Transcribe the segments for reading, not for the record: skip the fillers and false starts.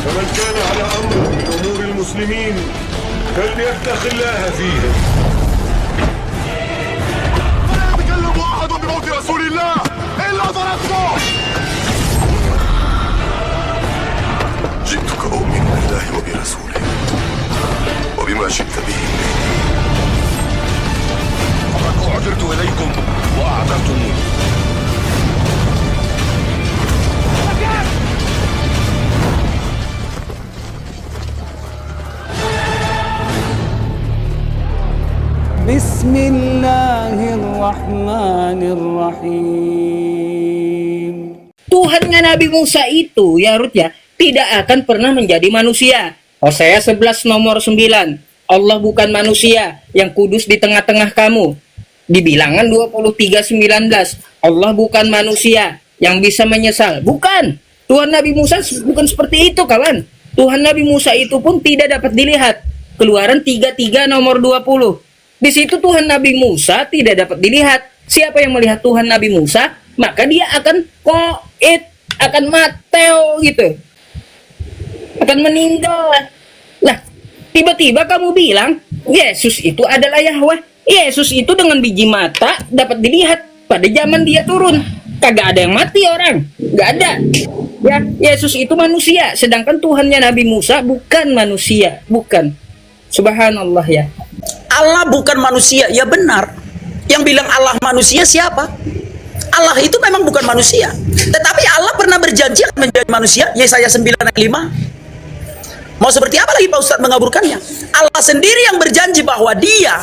فمن كان على أمر من أمور المسلمين فليتق الله فيهم. لا يتكلم أحد بموت رسول الله إلا ضربته. جئتك أؤمن بالله وبرسوله وبما جئت به. فقد أعذرت إليكم وأعذرتموني. Bismillahirrahmanirrahim. Tuhannya Nabi Musa itu, ya Ruth ya, tidak akan pernah menjadi manusia. Hosea 11 nomor 9. Allah bukan manusia yang kudus di tengah-tengah kamu. Di Bilangan 23:19. Allah bukan manusia yang bisa menyesal. Bukan. Tuhan Nabi Musa bukan seperti itu, kawan. Tuhan Nabi Musa itu pun tidak dapat dilihat. Keluaran 33 nomor 20. Di situ Tuhan Nabi Musa tidak dapat dilihat. Siapa yang melihat Tuhan Nabi Musa, maka dia akan akan mateo gitu. Akan meninggal. Lah, tiba-tiba kamu bilang, Yesus itu adalah Yahweh. Yesus itu dengan biji mata dapat dilihat pada zaman dia turun. Kagak ada yang mati orang. Gak ada. Ya, Yesus itu manusia. Sedangkan Tuhannya Nabi Musa bukan manusia. Bukan. Subhanallah ya. Allah bukan manusia, ya benar. Yang bilang Allah manusia siapa? Allah itu memang bukan manusia. Tetapi Allah pernah berjanji akan menjadi manusia. Yesaya 9 ayat 5. Mau seperti apa lagi Pak Ustadz mengaburkannya? Allah sendiri yang berjanji bahwa dia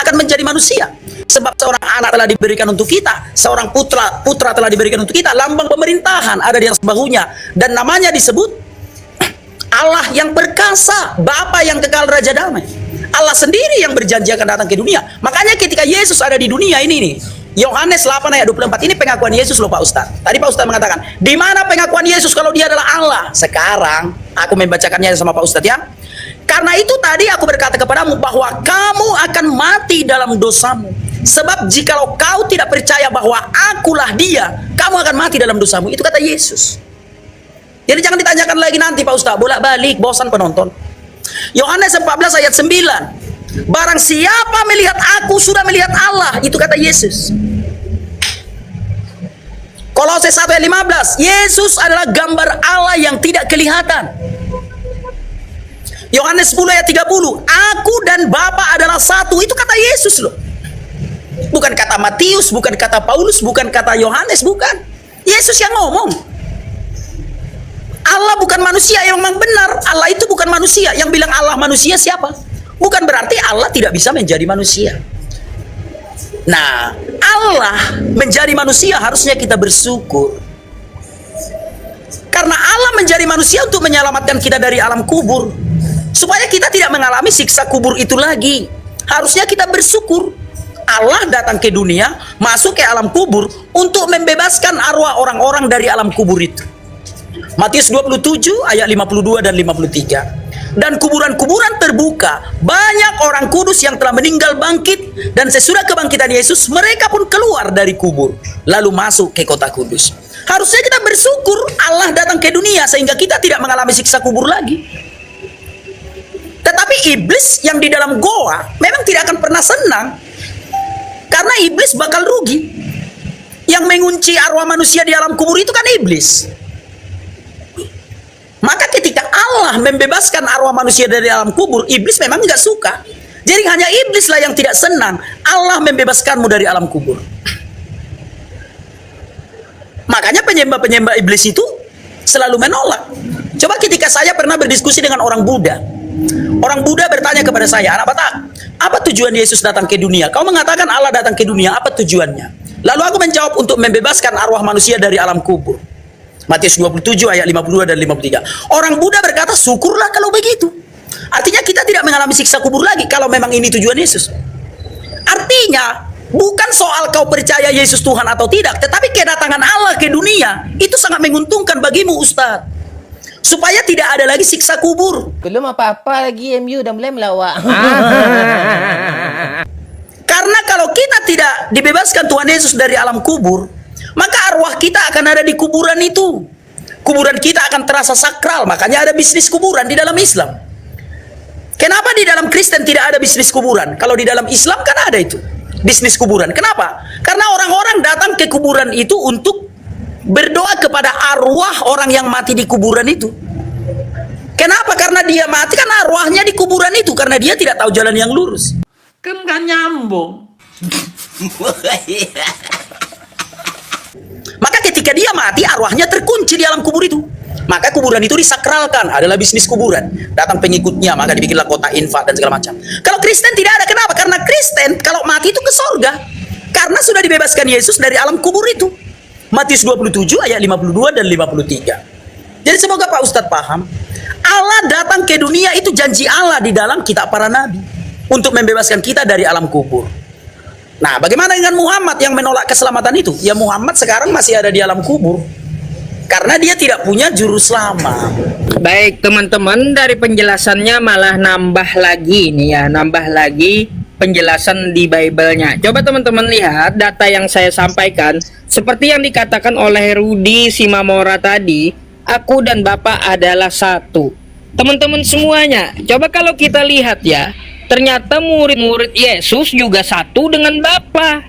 akan menjadi manusia. Sebab seorang anak telah diberikan untuk kita, seorang putra telah diberikan untuk kita, lambang pemerintahan ada di atas bahunya, dan namanya disebut Allah yang perkasa, Bapa yang kekal, Raja damai. Allah sendiri yang berjanji akan datang ke dunia. Makanya ketika Yesus ada di dunia ini nih, Yohanes 8 ayat 24, ini pengakuan Yesus loh Pak Ustadz. Tadi Pak Ustadz mengatakan, di mana pengakuan Yesus kalau dia adalah Allah? Sekarang aku membacakannya sama Pak Ustadz ya. Karena itu tadi aku berkata kepadamu bahwa kamu akan mati dalam dosamu. Sebab jikalau kau tidak percaya bahwa akulah dia, kamu akan mati dalam dosamu. Itu kata Yesus. Jadi jangan ditanyakan lagi nanti Pak Ustadz, bolak-balik, bosan penonton. Yohanes 14 ayat 9. Barang siapa melihat aku sudah melihat Allah. Itu kata Yesus. Kolose 1 ayat 15. Yesus adalah gambar Allah yang tidak kelihatan. Yohanes 10 ayat 30. Aku dan Bapa adalah satu. Itu kata Yesus loh. Bukan kata Matius, bukan kata Paulus, bukan kata Yohanes, bukan. Yesus yang ngomong. Allah bukan manusia, yang memang benar. Allah itu bukan manusia. Yang bilang Allah manusia siapa? Bukan berarti Allah tidak bisa menjadi manusia. Nah, Allah menjadi manusia harusnya kita bersyukur. Karena Allah menjadi manusia untuk menyelamatkan kita dari alam kubur. Supaya kita tidak mengalami siksa kubur itu lagi. Harusnya kita bersyukur. Allah datang ke dunia, masuk ke alam kubur untuk membebaskan arwah orang-orang dari alam kubur itu. Matius 27 ayat 52 dan 53. Dan kuburan-kuburan terbuka, banyak orang kudus yang telah meninggal bangkit, dan sesudah kebangkitan Yesus mereka pun keluar dari kubur lalu masuk ke kota kudus. Harusnya kita bersyukur Allah datang ke dunia sehingga kita tidak mengalami siksa kubur lagi. Tetapi iblis yang di dalam goa memang tidak akan pernah senang, karena iblis bakal rugi. Yang mengunci arwah manusia di alam kubur itu kan iblis. Maka ketika Allah membebaskan arwah manusia dari alam kubur, iblis memang nggak suka. Jadi hanya iblislah yang tidak senang Allah membebaskanmu dari alam kubur. Makanya penyembah-penyembah iblis itu selalu menolak. Coba ketika saya pernah berdiskusi dengan orang Buddha. Orang Buddha bertanya kepada saya, anak Batak, apa tujuan Yesus datang ke dunia? Kau mengatakan Allah datang ke dunia, apa tujuannya? Lalu aku menjawab, untuk membebaskan arwah manusia dari alam kubur. Matius 27 ayat 52 dan 53. Orang Buddha berkata, syukurlah kalau begitu. Artinya kita tidak mengalami siksa kubur lagi kalau memang ini tujuan Yesus. Artinya bukan soal kau percaya Yesus Tuhan atau tidak, tetapi kedatangan Allah ke dunia itu sangat menguntungkan bagimu Ustadz, supaya tidak ada lagi siksa kubur. Belum apa-apa lagi MU udah mulai melawak. Karena kalau kita tidak dibebaskan Tuhan Yesus dari alam kubur, maka arwah kita akan ada di kuburan itu. Kuburan kita akan terasa sakral, makanya ada bisnis kuburan di dalam Islam. Kenapa di dalam Kristen tidak ada bisnis kuburan? Kalau di dalam Islam kan ada itu, bisnis kuburan. Kenapa? Karena orang-orang datang ke kuburan itu untuk berdoa kepada arwah orang yang mati di kuburan itu. Kenapa? Karena dia mati kan arwahnya di kuburan itu, karena dia tidak tahu jalan yang lurus. Kan gak nyambung. Maka ketika dia mati, arwahnya terkunci di alam kubur itu. Maka kuburan itu disakralkan, adalah bisnis kuburan. Datang pengikutnya, maka dibikinlah kota infak dan segala macam. Kalau Kristen tidak ada, kenapa? Karena Kristen kalau mati itu ke sorga. Karena sudah dibebaskan Yesus dari alam kubur itu. Matius 27 ayat 52 dan 53. Jadi semoga Pak Ustadz paham. Allah datang ke dunia itu janji Allah di dalam kitab para nabi. Untuk membebaskan kita dari alam kubur. Nah, bagaimana dengan Muhammad yang menolak keselamatan itu? Ya Muhammad sekarang masih ada di alam kubur. Karena dia tidak punya juru selamat. Baik teman-teman, dari penjelasannya malah nambah lagi nih ya, nambah lagi penjelasan di Bible-nya. Coba teman-teman lihat data yang saya sampaikan. Seperti yang dikatakan oleh Rudy Simamora tadi, aku dan Bapak adalah satu. Teman-teman semuanya, coba kalau kita lihat ya, ternyata murid-murid Yesus juga satu dengan Bapa.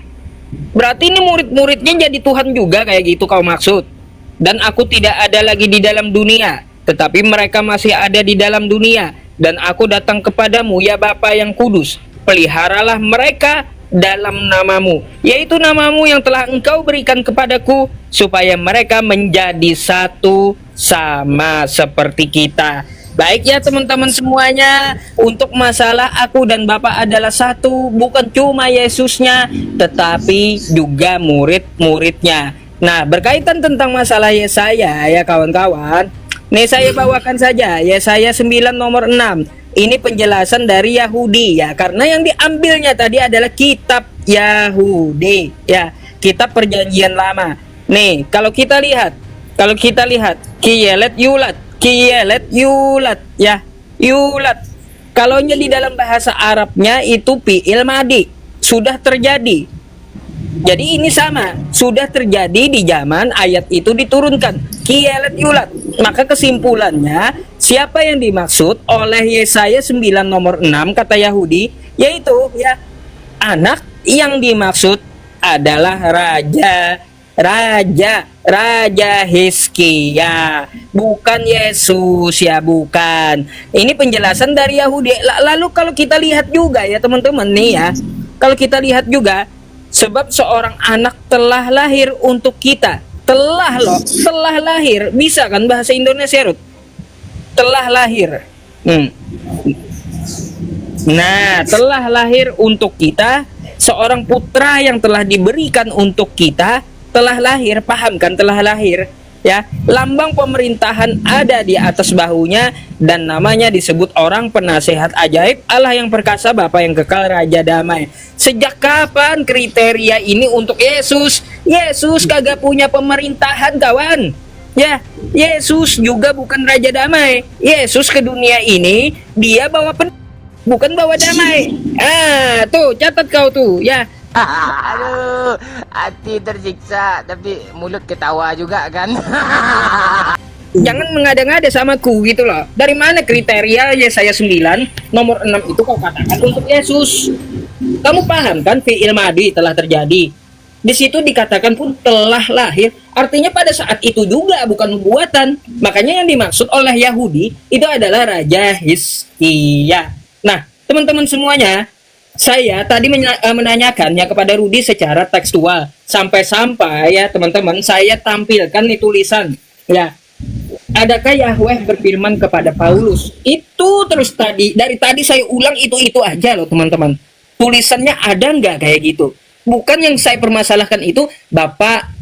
Berarti ini murid-muridnya jadi Tuhan juga, kayak gitu kau maksud. Dan aku tidak ada lagi di dalam dunia, tetapi mereka masih ada di dalam dunia. Dan aku datang kepadamu, ya Bapa yang kudus, peliharalah mereka dalam namamu, yaitu namamu yang telah engkau berikan kepadaku, supaya mereka menjadi satu sama seperti kita. Baik ya teman-teman semuanya, untuk masalah aku dan Bapak adalah satu, bukan cuma Yesusnya, tetapi juga murid-muridnya. Nah, berkaitan tentang masalah Yesaya ya kawan-kawan, nih saya bawakan saja Yesaya 9 nomor 6. Ini penjelasan dari Yahudi ya, karena yang diambilnya tadi adalah kitab Yahudi ya, kitab perjanjian lama. Nih, kalau kita lihat Kiyelet Yulat ya, Yulat. Kalaunya di dalam bahasa Arabnya itu fi'il madi, sudah terjadi. Jadi ini sama, sudah terjadi di zaman ayat itu diturunkan. Kiyelet Yulat. Maka kesimpulannya, siapa yang dimaksud oleh Yesaya 9 nomor 6 kata Yahudi, yaitu ya anak yang dimaksud adalah Raja Hizkia, bukan Yesus ya, bukan. Ini penjelasan dari Yahudi. Lalu kalau kita lihat juga ya teman-teman nih ya, kalau kita lihat juga, sebab seorang anak telah lahir untuk kita. Telah lahir. Bisa kan bahasa Indonesia, Ruth? Telah lahir. Nah, telah lahir untuk kita, seorang putra yang telah diberikan untuk kita, telah lahir, paham kan, telah lahir ya. Lambang pemerintahan ada di atas bahunya, dan namanya disebut orang penasehat ajaib, Allah yang perkasa, Bapa yang kekal, Raja damai. Sejak kapan kriteria ini untuk Yesus? Yesus kagak punya pemerintahan kawan ya. Yesus juga bukan Raja damai. Yesus ke dunia ini dia bawa bukan bawa damai. Tuh catat kau tuh ya. Aduh, hati tersiksa tapi mulut ketawa juga kan. Jangan mengada-ngada sama ku gitu loh. Dari mana kriteria Yesaya 9 nomor 6 itu kau katakan untuk Yesus? Kamu paham kan, fi'il madi telah terjadi. Di situ dikatakan pun telah lahir, artinya pada saat itu juga, bukan buatan. Makanya yang dimaksud oleh Yahudi itu adalah Raja Hizkia. Nah, teman-teman semuanya, saya tadi menanyakannya kepada Rudy secara tekstual. Sampai-sampai ya teman-teman, saya tampilkan nih tulisan ya. Adakah Yahweh berfirman kepada Paulus? Itu terus dari tadi saya ulang itu aja loh teman-teman. Tulisannya ada nggak kayak gitu? Bukan yang saya permasalahkan itu Bapak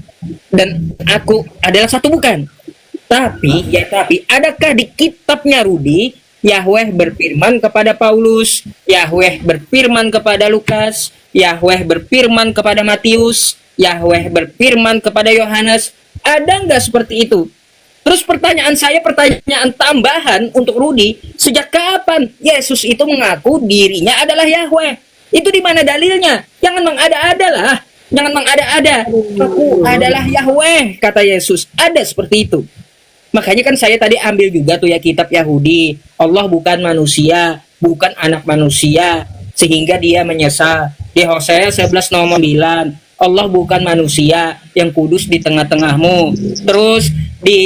dan aku adalah satu, bukan. Tapi adakah di kitabnya Rudy Yahweh berfirman kepada Paulus, Yahweh berfirman kepada Lukas, Yahweh berfirman kepada Matius, Yahweh berfirman kepada Yohanes? Ada nggak seperti itu? Terus pertanyaan tambahan untuk Rudy, sejak kapan Yesus itu mengaku dirinya adalah Yahweh? Itu di mana dalilnya? Jangan mengada-ada lah. Jangan mengada-ada. Aku adalah Yahweh, kata Yesus. Ada seperti itu. Makanya kan saya tadi ambil juga tuh ya kitab Yahudi. Allah bukan manusia, bukan anak manusia, sehingga dia menyesal. Di Hosea 11 nomor 9. Allah bukan manusia yang kudus di tengah-tengahmu. Terus di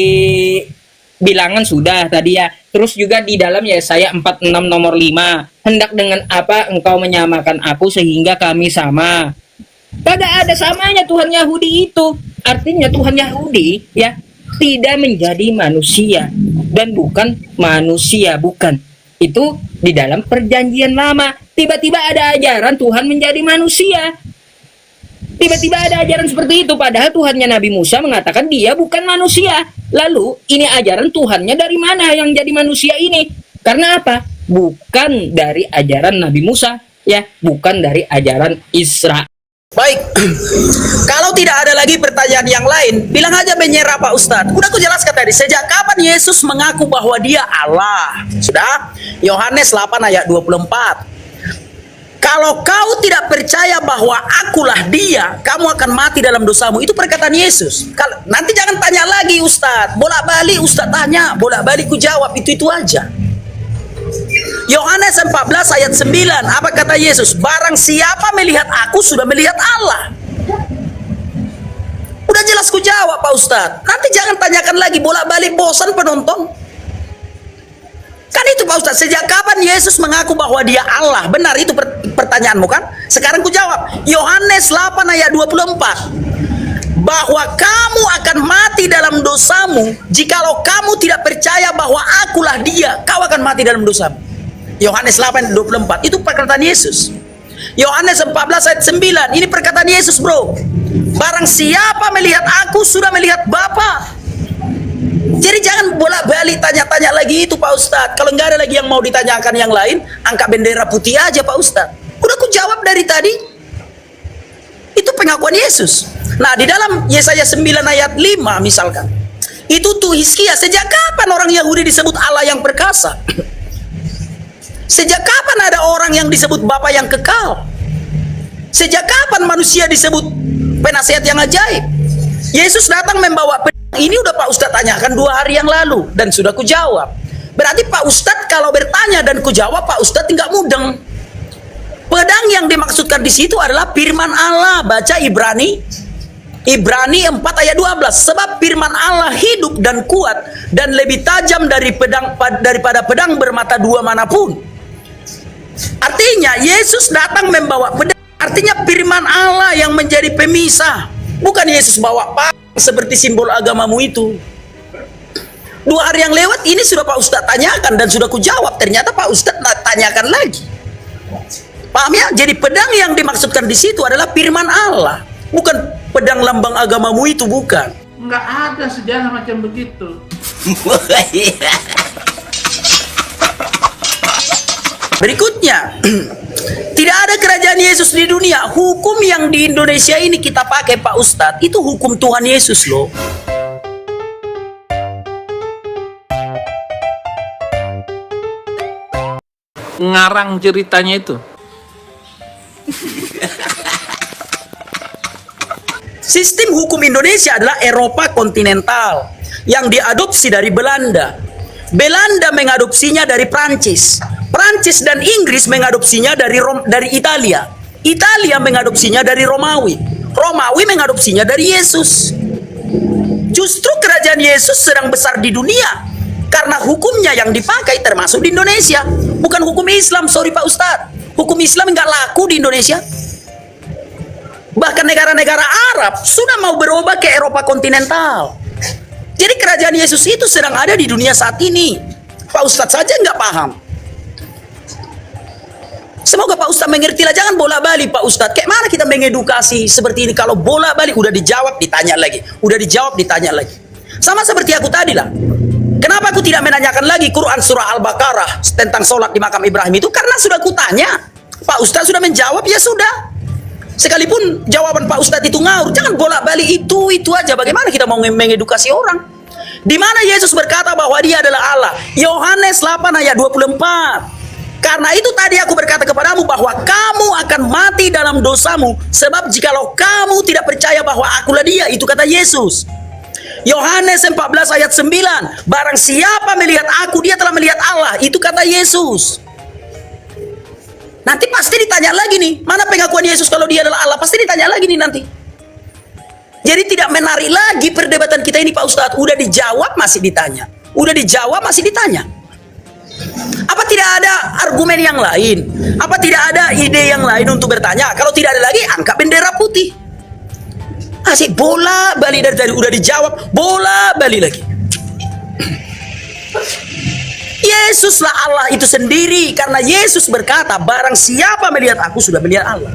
bilangan sudah tadi ya. Terus juga di dalam Yesaya 46 nomor 5. Hendak dengan apa engkau menyamakan aku sehingga kami sama. Tidak ada samanya Tuhan Yahudi itu. Artinya Tuhan Yahudi ya tidak menjadi manusia dan bukan manusia, bukan. Itu di dalam perjanjian lama. Tiba-tiba ada ajaran Tuhan menjadi manusia. Tiba-tiba ada ajaran seperti itu, padahal Tuhannya Nabi Musa mengatakan dia bukan manusia. Lalu ini ajaran Tuhannya dari mana yang jadi manusia ini? Karena apa? Bukan dari ajaran Nabi Musa, ya, bukan dari ajaran Israel. Baik, kalau tidak ada lagi pertanyaan yang lain, bilang aja menyerah Pak Ustadz. Udah aku jelaskan tadi, sejak kapan Yesus mengaku bahwa dia Allah? Sudah, Yohanes 8 ayat 24. Kalau kau tidak percaya bahwa akulah dia, kamu akan mati dalam dosamu. Itu perkataan Yesus. Nanti jangan tanya lagi Ustadz, bolak-balik Ustadz tanya, bolak-balik ku jawab, itu aja. Yohanes 14 ayat 9, apa kata Yesus? Barang siapa melihat aku sudah melihat Allah. Udah jelas ku jawab Pak Ustadz. Nanti jangan tanyakan lagi, bolak-balik bosan penonton. Kan itu Pak Ustadz, sejak kapan Yesus mengaku bahwa dia Allah? Benar itu pertanyaanmu kan? Sekarang ku jawab. Yohanes 8 ayat 24. Bahwa kamu akan mati dalam dosamu jikalau kamu tidak percaya bahwa akulah dia, kau akan mati dalam dosamu. Yohanes 8 ayat 24. Itu perkataan Yesus. Yohanes 14 ayat 9. Ini perkataan Yesus, bro. Barang siapa melihat aku sudah melihat Bapa. Jadi jangan bolak-balik tanya-tanya lagi itu Pak Ustadz. Kalau nggak ada lagi yang mau ditanyakan yang lain, angkat bendera putih aja Pak Ustadz. Udah aku jawab dari tadi. Itu pengakuan Yesus. Nah di dalam Yesaya 9 ayat 5 misalkan. Itu tuh Hizkia. Sejak kapan orang Yahudi disebut Allah yang perkasa? Sejak kapan ada orang yang disebut Bapa yang kekal? Sejak kapan manusia disebut penasihat yang ajaib? Yesus datang membawa pedang. Ini udah Pak Ustadz tanyakan 2 hari yang lalu dan sudah ku jawab. Berarti Pak Ustadz kalau bertanya dan ku jawab, Pak Ustadz nggak mudeng. Pedang yang dimaksudkan di situ adalah firman Allah. Baca Ibrani 4 ayat 12. Sebab firman Allah hidup dan kuat dan lebih tajam daripada pedang bermata 2 manapun. Artinya Yesus datang membawa pedang. Artinya firman Allah yang menjadi pemisah. Bukan Yesus bawa pedang seperti simbol agamamu itu. 2 hari yang lewat ini sudah Pak Ustadz tanyakan dan sudah ku jawab. Ternyata Pak Ustadz tanyakan lagi. Paham ya? Jadi pedang yang dimaksudkan di situ adalah firman Allah, bukan pedang lambang agamamu itu, bukan. Nggak ada sejarah macam begitu. Berikutnya, tidak ada kerajaan Yesus di dunia. Hukum yang di Indonesia ini kita pakai Pak Ustadz, itu hukum Tuhan Yesus loh. Ngarang ceritanya itu. Sistem hukum Indonesia adalah Eropa kontinental yang diadopsi dari Belanda. Belanda mengadopsinya dari Prancis. Prancis dan Inggris mengadopsinya dari Italia. Italia mengadopsinya dari Romawi. Romawi mengadopsinya dari Yesus. Justru kerajaan Yesus sedang besar di dunia karena hukumnya yang dipakai termasuk di Indonesia. Bukan hukum Islam, sorry Pak Ustadz. Hukum Islam nggak laku di Indonesia. Bahkan negara-negara Arab sudah mau berubah ke Eropa kontinental. Jadi kerajaan Yesus itu sedang ada di dunia saat ini. Pak Ustadz saja nggak paham. Semoga Pak Ustadz mengerti lah. Jangan bola-balik Pak Ustadz. Kayak mana kita mengedukasi seperti ini? Kalau bola-balik udah dijawab ditanya lagi. Udah dijawab ditanya lagi. Sama seperti aku tadi lah. Kenapa aku tidak menanyakan lagi Quran surah Al-Baqarah tentang sholat di makam Ibrahim itu? Karena sudah kutanya. Pak Ustadz sudah menjawab, ya sudah. Sekalipun jawaban Pak Ustadz itu ngawur, jangan bolak-balik itu aja. Bagaimana kita mau mengedukasi orang? Di mana Yesus berkata bahwa dia adalah Allah? Yohanes 8 ayat 24. Karena itu tadi aku berkata kepadamu bahwa kamu akan mati dalam dosamu, sebab jikalau kamu tidak percaya bahwa akulah dia, itu kata Yesus. Yohanes 14 ayat 9, barang siapa melihat aku, dia telah melihat Allah, itu kata Yesus. Nanti pasti ditanya lagi nih, mana pengakuan Yesus kalau dia adalah Allah, pasti ditanya lagi nih nanti. Jadi tidak menarik lagi perdebatan kita ini Pak Ustadz. Udah dijawab masih ditanya, udah dijawab masih ditanya. Apa tidak ada argumen yang lain? Apa tidak ada ide yang lain untuk bertanya? Kalau tidak ada lagi, angkat bendera putih. Asik bola balik dari tadi, udah dijawab, bola balik lagi. Yesuslah Allah itu sendiri, karena Yesus berkata, barang siapa melihat aku sudah melihat Allah.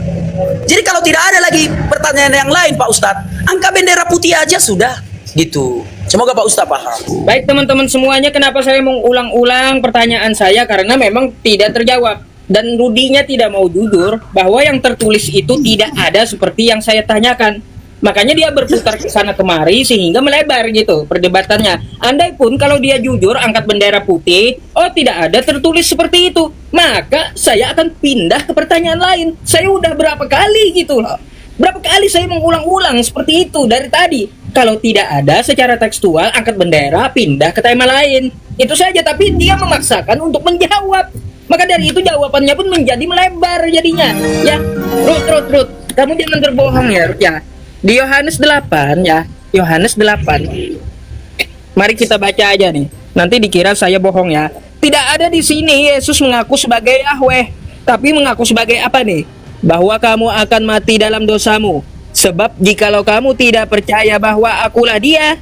Jadi kalau tidak ada lagi pertanyaan yang lain Pak Ustadz, angkat bendera putih aja sudah, gitu. Semoga Pak Ustadz paham. Baik teman-teman semuanya, kenapa saya mengulang-ulang pertanyaan saya? Karena memang tidak terjawab. Dan Rudinya tidak mau jujur bahwa yang tertulis itu tidak ada seperti yang saya tanyakan. Makanya dia berputar ke sana kemari sehingga melebar gitu perdebatannya. Andai pun kalau dia jujur angkat bendera putih, oh tidak ada tertulis seperti itu, maka saya akan pindah ke pertanyaan lain. Saya udah berapa kali gitu loh. Berapa kali saya mengulang-ulang seperti itu dari tadi. Kalau tidak ada secara tekstual, angkat bendera, pindah ke tema lain. Itu saja, tapi dia memaksakan untuk menjawab. Maka dari itu jawabannya pun menjadi melebar jadinya. Ya, Ruth, kamu jangan berbohong ya, Ruth ya. Di Yohanes 8 ya, Yohanes 8. Mari kita baca aja nih. Nanti dikira saya bohong ya. Tidak ada di sini Yesus mengaku sebagai Yahweh, tapi mengaku sebagai apa nih? Bahwa kamu akan mati dalam dosamu. Sebab jikalau kamu tidak percaya bahwa akulah dia,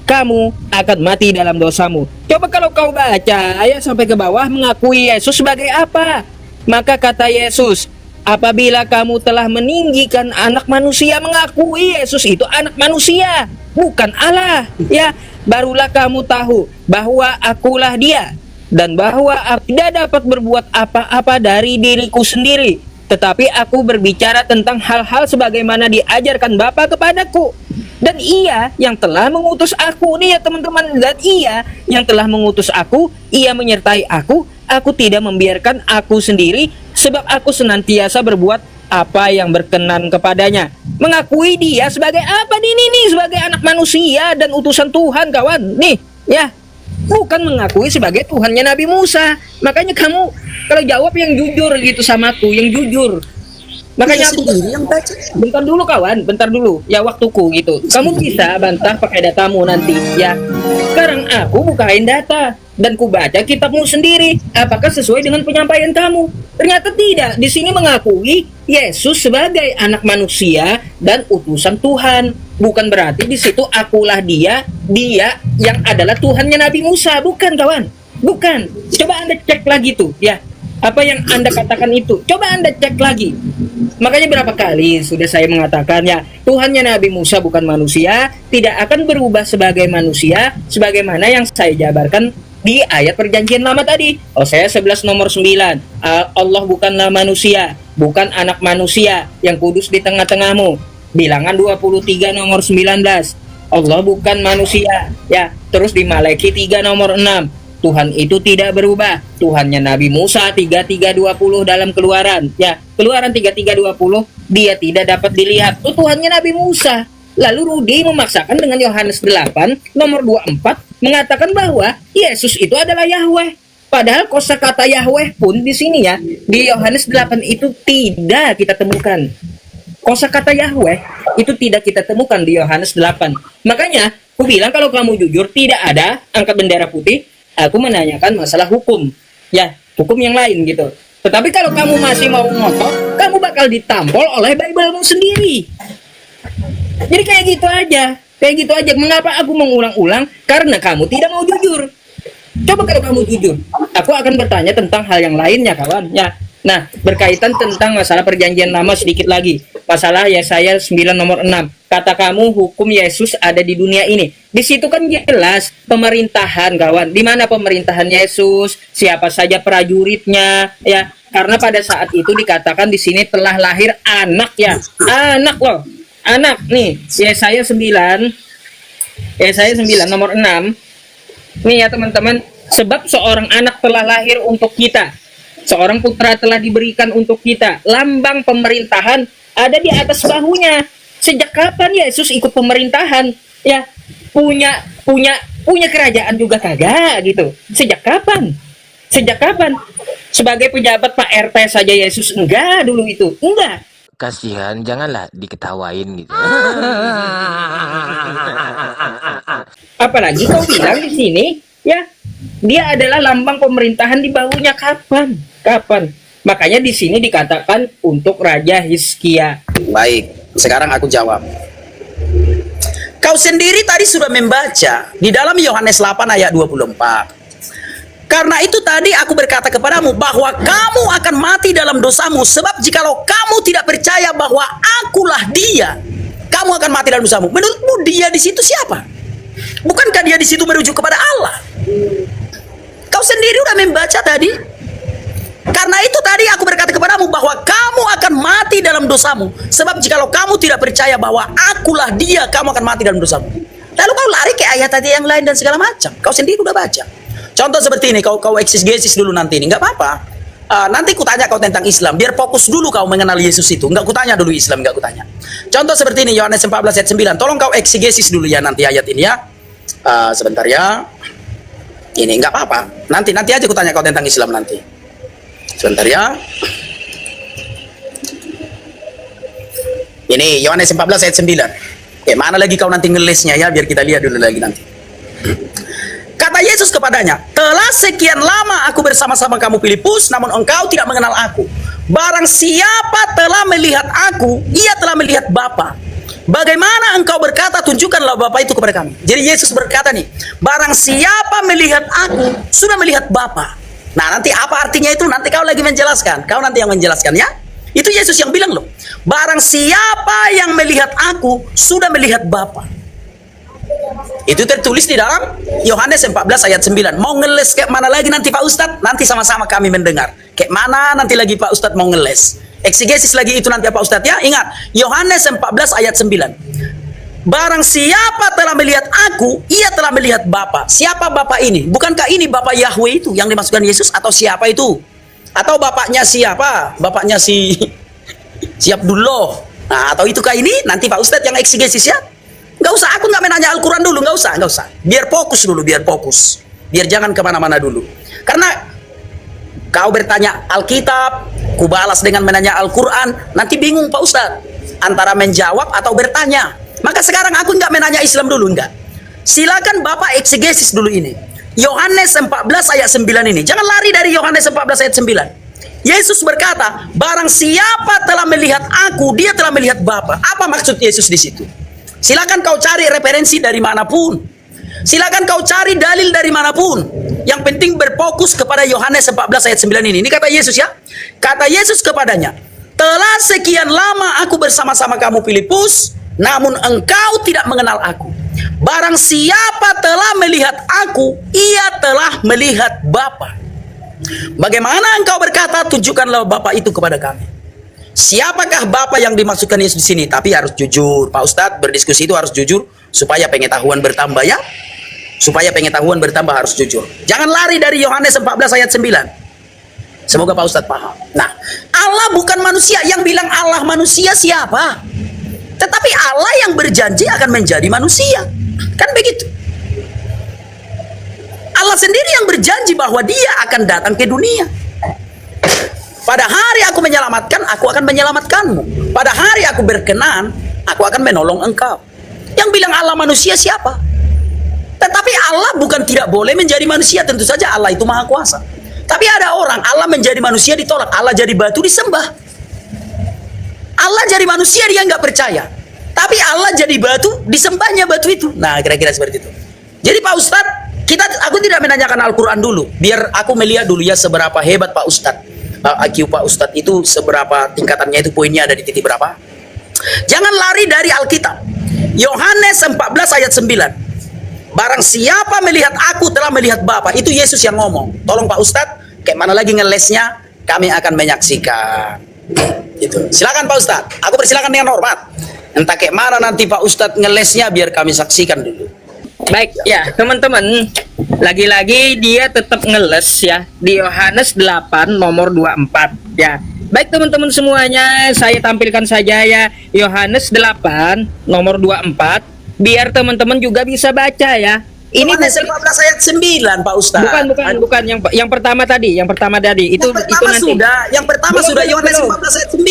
kamu akan mati dalam dosamu. Coba kalau kau baca ayat sampai ke bawah, mengakui Yesus sebagai apa? Maka kata Yesus, apabila kamu telah meninggikan anak manusia, mengakui Yesus itu anak manusia, bukan Allah, ya, barulah kamu tahu bahwa akulah dia, dan bahwa aku tidak dapat berbuat apa-apa dari diriku sendiri, tetapi aku berbicara tentang hal-hal sebagaimana diajarkan Bapa kepadaku. Dan ia yang telah mengutus aku, nih ya teman-teman, dan ia yang telah mengutus aku, ia menyertai aku tidak membiarkan aku sendiri, sebab aku senantiasa berbuat apa yang berkenan kepadanya. Mengakui dia sebagai apa nih, sebagai anak manusia dan utusan Tuhan, kawan. Nih, ya. Bukan mengakui sebagai Tuhannya Nabi Musa. Makanya kamu kalau jawab yang jujur gitu sama aku, yang jujur. Makanya aku yang baca. Bentar dulu kawan, bentar dulu. Ya waktuku gitu. Kamu bisa bantah pakai datamu nanti, ya. Sekarang aku bukain data dan ku baca kitabmu sendiri. Apakah sesuai dengan penyampaian kamu? Ternyata tidak. Di sini mengakui Yesus sebagai anak manusia dan utusan Tuhan. Bukan berarti di situ akulah dia yang adalah Tuhannya Nabi Musa. Bukan kawan, bukan. Coba Anda cek lagi tuh, ya. Apa yang Anda katakan itu, coba Anda cek lagi. Makanya berapa kali sudah saya mengatakan ya, Tuhannya Nabi Musa bukan manusia, tidak akan berubah sebagai manusia, sebagaimana yang saya jabarkan di ayat perjanjian lama tadi. Hosea 11 nomor 9. Allah bukanlah manusia, bukan anak manusia yang kudus di tengah-tengahmu. Bilangan 23 nomor 19. Allah bukan manusia, ya. Terus di Malaki 3 nomor 6. Tuhan itu tidak berubah. Tuhannya Nabi Musa 33:20 dalam Keluaran, ya. Keluaran 33:20, dia tidak dapat dilihat. Itu Tuhannya Nabi Musa. Lalu Rudi memaksakan dengan Yohanes 8 nomor 24 mengatakan bahwa Yesus itu adalah Yahweh. Padahal kosakata Yahweh pun di sini ya, di Yohanes 8 itu tidak kita temukan. Kosakata Yahweh itu tidak kita temukan di Yohanes 8. Makanya aku bilang kalau kamu jujur tidak ada, angkat bendera putih. Aku menanyakan masalah hukum, ya, hukum yang lain gitu. Tetapi kalau kamu masih mau ngotot, kamu bakal ditampol oleh Bible-mu sendiri. Jadi kayak gitu aja. Mengapa aku mengulang-ulang? Karena kamu tidak mau jujur. Coba kalau kamu jujur, aku akan bertanya tentang hal yang lainnya, kawan. Ya. Nah, berkaitan tentang masalah perjanjian lama sedikit lagi. Masalah Yesaya 9 nomor 6. Kata kamu hukum Yesus ada di dunia ini. Di situ kan jelas pemerintahan, kawan. Di mana pemerintahan Yesus? Siapa saja prajuritnya, ya. Karena pada saat itu dikatakan di sini telah lahir anak, ya. Anak loh. Anak nih, Yesaya 9 nomor 6. Nih ya teman-teman, sebab seorang anak telah lahir untuk kita, seorang putra telah diberikan untuk kita. Lambang pemerintahan ada di atas bahunya. Sejak kapan Yesus ikut pemerintahan? Ya, punya kerajaan juga kagak gitu. Sejak kapan? Sejak kapan? Sebagai pejabat Pak RT saja Yesus enggak dulu itu. Enggak. Kasihan, janganlah diketawain gitu. Apalagi kau bilang di sini, ya, dia adalah lambang pemerintahan di bahunya. Kapan? Kapan? Makanya di sini dikatakan untuk Raja Hizkia. Baik, sekarang aku jawab. Kau sendiri tadi sudah membaca di dalam Yohanes 8 ayat 24. Karena itu tadi aku berkata kepadamu bahwa kamu akan mati dalam dosamu, sebab jikalau kamu tidak percaya bahwa akulah dia, kamu akan mati dalam dosamu. Menurutmu dia di situ siapa? Bukankah dia di situ merujuk kepada Allah? Kau sendiri udah membaca tadi. Karena itu tadi aku berkata kepadamu bahwa kamu akan mati dalam dosamu, sebab jikalau kamu tidak percaya bahwa akulah dia, kamu akan mati dalam dosamu. Lalu kau lari ke ayat tadi yang lain dan segala macam. Kau sendiri udah baca. Contoh seperti ini, kau eksegesis dulu nanti ini, nggak apa-apa. Nanti kutanya kau tentang Islam, biar fokus dulu kau mengenal Yesus itu. Nggak kutanya dulu Islam, nggak kutanya. Contoh seperti ini, Yohanes 14 ayat 9. Tolong kau eksegesis dulu ya nanti ayat ini ya. Sebentar ya. Ini nggak apa-apa. Nanti aja kutanya kau tentang Islam nanti. Sebentar ya. Ini Yohanes 14 ayat 9. Oke, mana lagi kau nanti ngelesnya ya, biar kita lihat dulu lagi nanti. Kata Yesus kepadanya, telah sekian lama aku bersama-sama kamu Filipus, namun engkau tidak mengenal aku. Barang siapa telah melihat aku, ia telah melihat Bapa. Bagaimana engkau berkata, tunjukkanlah Bapa itu kepada kami. Jadi Yesus berkata nih, barang siapa melihat aku, sudah melihat Bapa. Nah, nanti apa artinya itu? Nanti kau lagi menjelaskan. Kau nanti yang menjelaskan ya. Itu Yesus yang bilang loh. Barang siapa yang melihat aku, sudah melihat Bapa. Itu tertulis di dalam Yohanes 14 ayat 9. Mau ngeles kayak mana lagi nanti Pak Ustadz? Nanti sama-sama kami mendengar. Kayak mana nanti lagi Pak Ustadz mau ngeles? Eksegesis lagi itu nanti Pak Ustadz ya. Ingat, Yohanes 14 ayat 9. Barang siapa telah melihat aku, ia telah melihat Bapa. Siapa Bapa ini? Bukankah ini Bapa Yahweh itu yang dimaksudkan Yesus? Atau siapa itu? Atau bapaknya siapa? Bapaknya si Abdullah. Nah, atau itukah ini? Nanti Pak Ustadz yang eksegesis ya. Nggak usah, aku nggak menanya Al-Quran dulu, nggak usah. Biar fokus dulu, biar fokus. Biar jangan kemana-mana dulu. Karena kau bertanya Alkitab, ku balas dengan menanya Al-Quran, nanti bingung Pak Ustadz. Antara menjawab atau bertanya. Maka sekarang aku nggak menanya Islam dulu, enggak. Silakan Bapak eksegesis dulu ini. Yohanes 14 ayat 9 ini. Jangan lari dari Yohanes 14 ayat 9. Yesus berkata, barang siapa telah melihat aku, dia telah melihat Bapa. Apa maksud Yesus di situ? Silakan kau cari referensi dari manapun. Silakan kau cari dalil dari manapun. Yang penting berfokus kepada Yohanes 14 ayat 9 ini. Ini kata Yesus ya. Kata Yesus kepadanya, telah sekian lama aku bersama-sama kamu Filipus, namun engkau tidak mengenal aku. Barang siapa telah melihat aku, ia telah melihat Bapa. Bagaimana engkau berkata, tunjukkanlah Bapa itu kepada kami. Siapakah Bapa yang dimaksudkan Yesus di sini? Tapi harus jujur, Pak Ustadz, berdiskusi itu harus jujur supaya pengetahuan bertambah ya. Supaya pengetahuan bertambah harus jujur. Jangan lari dari Yohanes 14 ayat 9. Semoga Pak Ustadz paham. Nah, Allah bukan manusia. Yang bilang Allah manusia siapa? Tetapi Allah yang berjanji akan menjadi manusia. Kan begitu. Allah sendiri yang berjanji bahwa dia akan datang ke dunia. Pada hari aku menyelamatkan, aku akan menyelamatkanmu. Pada hari aku berkenan, aku akan menolong engkau. Yang bilang Allah manusia siapa? Tetapi Allah bukan tidak boleh menjadi manusia. Tentu saja Allah itu maha kuasa. Tapi ada orang, Allah menjadi manusia ditolak. Allah jadi batu disembah. Allah jadi manusia dia nggak percaya. Tapi Allah jadi batu, disembahnya batu itu. Nah, kira-kira seperti itu. Jadi Pak Ustadz, aku tidak menanyakan Al-Quran dulu. Biar aku melihat dulu ya seberapa hebat Pak Ustadz. IQ Pak Ustadz itu seberapa tingkatannya itu, poinnya ada di titik berapa. Jangan lari dari Alkitab. Yohanes 14 ayat 9. Barang siapa melihat aku telah melihat Bapa. Itu Yesus yang ngomong. Tolong Pak Ustadz, kayak mana lagi ngelesnya, kami akan menyaksikan. Gitu. Silakan Pak Ustadz, aku persilakan dengan hormat. Entah kayak mana nanti Pak Ustadz ngelesnya, biar kami saksikan dulu. Baik, ya teman-teman, Lagi-lagi dia tetap ngeles ya di Yohanes 8 nomor 24 ya. Baik teman-teman semuanya, saya tampilkan saja ya Yohanes 8 nomor 24 biar teman-teman juga bisa baca ya. Ini Yohanes 14 ayat 9 Pak Ustaz. bukan yang pertama tadi, itu Yang pertama nanti. sudah Belum, Yohanes belum. 14 ayat 9.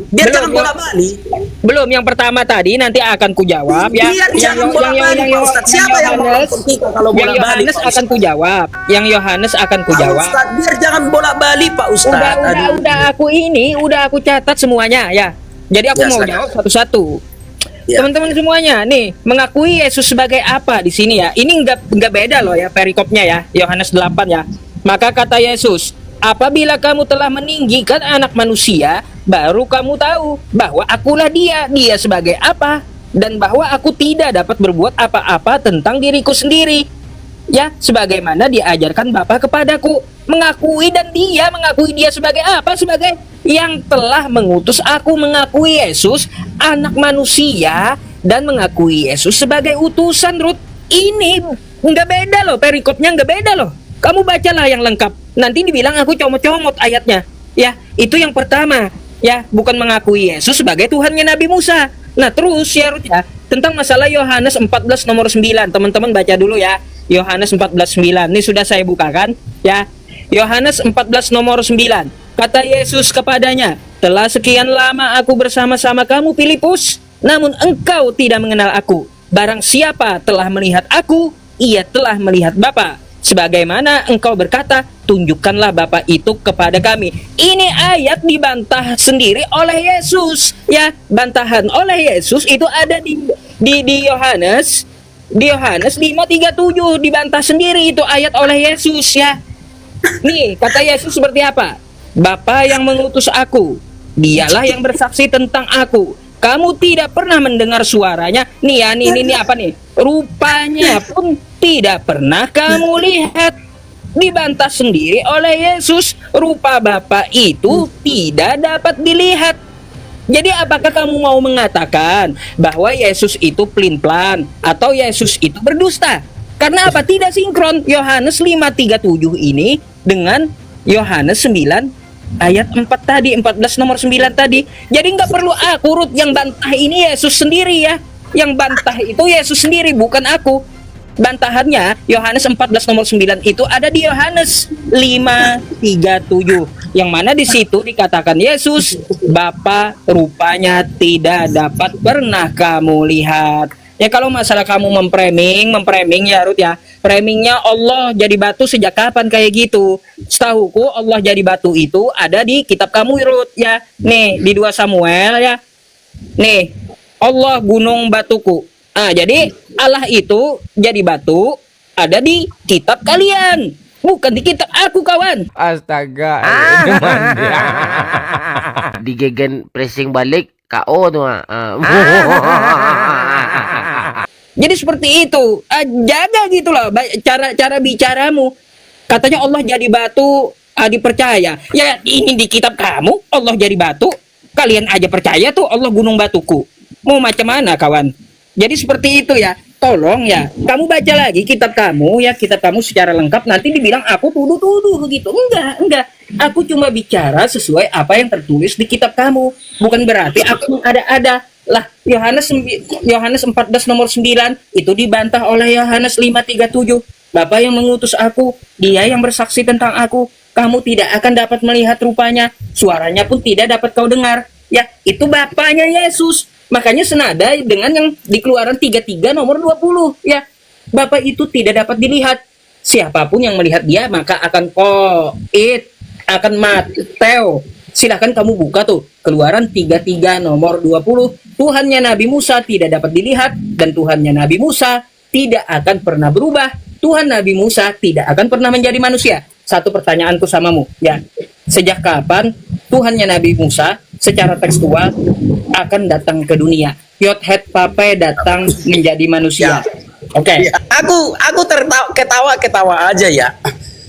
Biar Belum, jangan bolak-balik. Belum, yang pertama tadi nanti akan kujawab ya. Biar jangan bolak-balik, Pak Ustaz. Siapa yang Yohanes, kita kalau yang bolak-balik, Yohanes Pak akan Ustaz? kujawab. Yang Yohanes akan Pak kujawab. Ustaz, biar jangan bolak-balik Pak Ustaz. Aduh. Udah aku catat semuanya ya. Jadi aku Ya, mau silakan. jawab satu-satu. Ya. Teman-teman semuanya, nih mengakui Yesus sebagai apa di sini ya? Ini nggak beda loh ya perikopnya ya, Yohanes 8 ya. Maka kata Yesus, apabila kamu telah meninggikan anak manusia, baru kamu tahu bahwa akulah dia sebagai apa, dan bahwa aku tidak dapat berbuat apa-apa tentang diriku sendiri. Ya, sebagaimana diajarkan Bapa kepadaku, mengakui dia sebagai apa? Sebagai yang telah mengutus aku, mengakui Yesus anak manusia dan mengakui Yesus sebagai utusan. Ruth, ini nggak beda loh, perikopnya nggak beda loh. Kamu bacalah yang lengkap. Nanti dibilang aku comot-comot ayatnya. Ya, itu yang pertama. Ya, bukan mengakui Yesus sebagai Tuhannya Nabi Musa. Nah, terus ya Ruth ya, tentang masalah Yohanes 14 nomor 9. Teman-teman baca dulu ya. Yohanes 14:9. Ini sudah saya bukakan ya. Yohanes 14 nomor 9. Kata Yesus kepadanya, telah sekian lama aku bersama-sama kamu Filipus, namun engkau tidak mengenal aku. Barang siapa telah melihat aku, ia telah melihat Bapa. Sebagaimana engkau berkata, tunjukkanlah Bapa itu kepada kami. Ini ayat dibantah sendiri oleh Yesus ya. Bantahan oleh Yesus itu ada di Yohanes. Di Yohanes 5:37 dibantah sendiri itu ayat oleh Yesus ya. Nih, kata Yesus seperti apa? Bapa yang mengutus aku, dialah yang bersaksi tentang aku. Kamu tidak pernah mendengar suaranya. Nih ya, ini apa nih? Rupanya pun tidak pernah kamu lihat. Dibantah sendiri oleh Yesus. Rupa Bapa itu tidak dapat dilihat. Jadi apakah kamu mau mengatakan bahwa Yesus itu pelin-pelan atau Yesus itu berdusta? Karena apa? Tidak sinkron Yohanes 5:37 ini dengan Yohanes 9 ayat 4 tadi, 14 nomor 9 tadi. Jadi nggak perlu aku, Ruth, yang bantah ini Yesus sendiri ya. Yang bantah itu Yesus sendiri, bukan aku. Bantahannya Yohanes 14 nomor 9 itu ada di Yohanes 5:37 yang mana di situ dikatakan Yesus, Bapa rupanya tidak dapat pernah kamu lihat. Ya kalau masalah kamu memframing ya Ruth ya. Framingnya Allah jadi batu sejak kapan kayak gitu? Setahuku Allah jadi batu itu ada di kitab kamu Ruth ya. Nih di 2 Samuel ya. Nih Allah gunung batuku. Jadi Allah itu jadi batu ada di kitab kalian, bukan di kitab aku, kawan. Astaga. Digegen pressing balik KO tuh. Jadi seperti itu. Jaga gitu loh cara bicaramu. Katanya Allah jadi batu, dipercaya. Ya ini di kitab kamu Allah jadi batu, kalian aja percaya tuh Allah gunung batuku. Mau macam mana, kawan? Jadi seperti itu ya. Tolong ya, kamu baca lagi kitab kamu secara lengkap. Nanti dibilang aku tuduh-tuduh gitu. Enggak. Aku cuma bicara sesuai apa yang tertulis di kitab kamu. Bukan berarti aku ada-ada. Lah, Yohanes 14 nomor 9 itu dibantah oleh Yohanes 5:37. Bapa yang mengutus aku, dia yang bersaksi tentang aku. Kamu tidak akan dapat melihat rupanya, suaranya pun tidak dapat kau dengar. Ya, itu Bapanya Yesus. Makanya senada dengan yang di Keluaran 33 nomor 20 ya. Bapa itu tidak dapat dilihat. Siapapun yang melihat dia maka akan akan mateo. Silahkan kamu buka tuh Keluaran 33 nomor 20. Tuhannya Nabi Musa tidak dapat dilihat dan Tuhannya Nabi Musa tidak akan pernah berubah. Tuhan Nabi Musa tidak akan pernah menjadi manusia. Satu pertanyaanku samamu ya. Sejak kapan Tuhannya Nabi Musa secara tekstual akan datang ke dunia? Yothet Pape datang menjadi manusia. Oke. Ya, aku ketawa aja ya.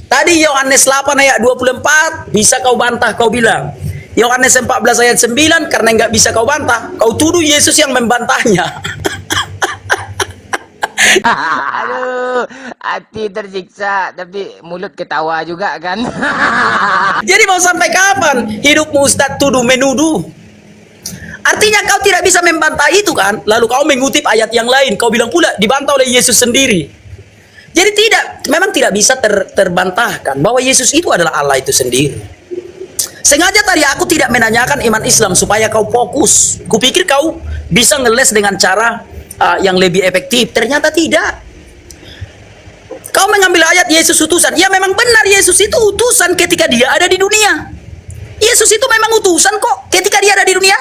Tadi Yohanes 8 ayat 24 bisa kau bantah, kau bilang. Yohanes 14 ayat 9 karena nggak bisa kau bantah, kau tuduh Yesus yang membantahnya. Aduh, hati tersiksa tapi mulut ketawa juga kan. Jadi mau sampai kapan hidupmu Ustadz tuduh menuduh? Artinya kau tidak bisa membantah itu kan? Lalu kau mengutip ayat yang lain, kau bilang pula dibantah oleh Yesus sendiri. Jadi memang tidak bisa terbantahkan bahwa Yesus itu adalah Allah itu sendiri. Sengaja tadi aku tidak menanyakan iman Islam supaya kau fokus. Kupikir kau bisa ngeles dengan cara yang lebih efektif. Ternyata tidak. Kau mengambil ayat Yesus utusan. Ya memang benar Yesus itu utusan ketika dia ada di dunia. Yesus itu memang utusan kok ketika dia ada di dunia.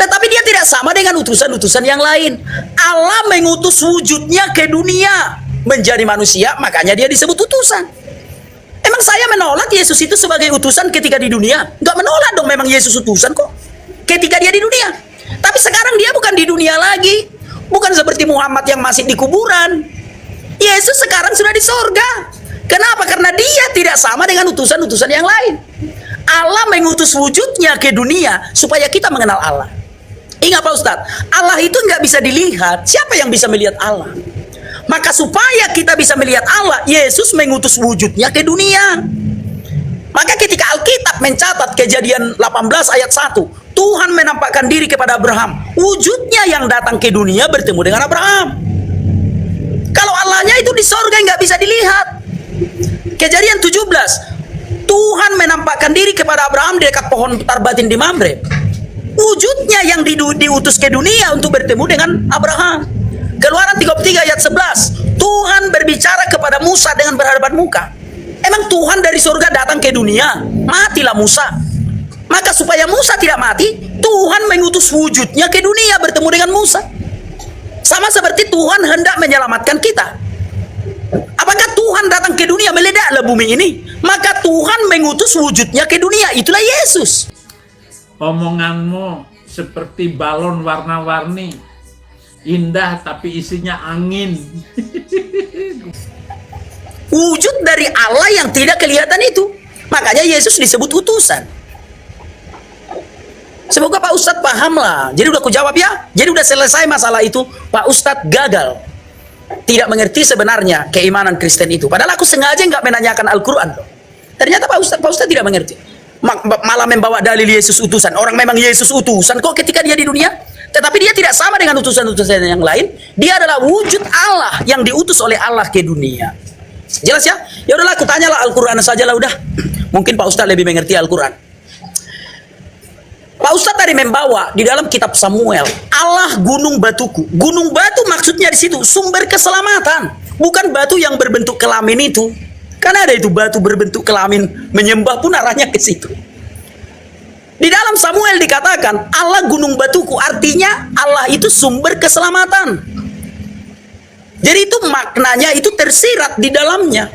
Tetapi dia tidak sama dengan utusan-utusan yang lain. Allah mengutus wujudnya ke dunia menjadi manusia, makanya dia disebut utusan. Emang saya menolak Yesus itu sebagai utusan ketika di dunia? Enggak menolak dong, memang Yesus utusan kok ketika dia di dunia. Tapi sekarang dia bukan di dunia lagi. Bukan seperti Muhammad yang masih di kuburan. Yesus sekarang sudah di sorga. Kenapa? Karena dia tidak sama dengan utusan-utusan yang lain. Allah mengutus wujudnya ke dunia supaya kita mengenal Allah. Ingat Pak Ustadz, Allah itu nggak bisa dilihat. Siapa yang bisa melihat Allah? Maka supaya kita bisa melihat Allah, Yesus mengutus wujudnya ke dunia. Maka ketika Alkitab mencatat Kejadian 18 ayat 1, Tuhan menampakkan diri kepada Abraham. Wujudnya yang datang ke dunia bertemu dengan Abraham. Kalau Allahnya itu di sorga nggak bisa dilihat. Kejadian 17, Tuhan menampakkan diri kepada Abraham di dekat pohon tarbatin di Mamre. Wujudnya yang diutus ke dunia untuk bertemu dengan Abraham. Keluaran 33 ayat 11, Tuhan berbicara kepada Musa dengan berhadapan muka. Emang Tuhan dari surga datang ke dunia? Matilah Musa. Maka supaya Musa tidak mati, Tuhan mengutus wujudnya ke dunia bertemu dengan Musa. Sama seperti Tuhan hendak menyelamatkan kita. Apakah Tuhan datang ke dunia meledaklah bumi ini? Maka Tuhan mengutus wujudnya ke dunia, itulah Yesus. Omonganmu seperti balon warna-warni, indah tapi isinya angin. Wujud dari Allah yang tidak kelihatan itu, makanya Yesus disebut utusan. Semoga Pak Ustadz paham lah. Jadi udah aku jawab ya. Jadi udah selesai masalah itu. Pak Ustadz gagal, tidak mengerti sebenarnya keimanan Kristen itu. Padahal aku sengaja nggak menanyakan Al-Quran. Ternyata Pak Ustadz tidak mengerti. Malah membawa dalil Yesus utusan. Orang memang Yesus utusan kok ketika dia di dunia. Tetapi dia tidak sama dengan utusan-utusan yang lain. Dia adalah wujud Allah yang diutus oleh Allah ke dunia. Jelas ya? Ya udahlah, aku tanyalah Al-Quran sajalah udah. Mungkin Pak Ustadz lebih mengerti Al-Quran. Pak Ustadz tadi membawa di dalam kitab Samuel, Allah gunung batuku. Gunung batu maksudnya di situ sumber keselamatan, bukan batu yang berbentuk kelamin itu. Karena ada itu batu berbentuk kelamin, menyembah pun arahnya ke situ. Di dalam Samuel dikatakan Allah gunung batuku, artinya Allah itu sumber keselamatan. Jadi itu maknanya itu tersirat di dalamnya.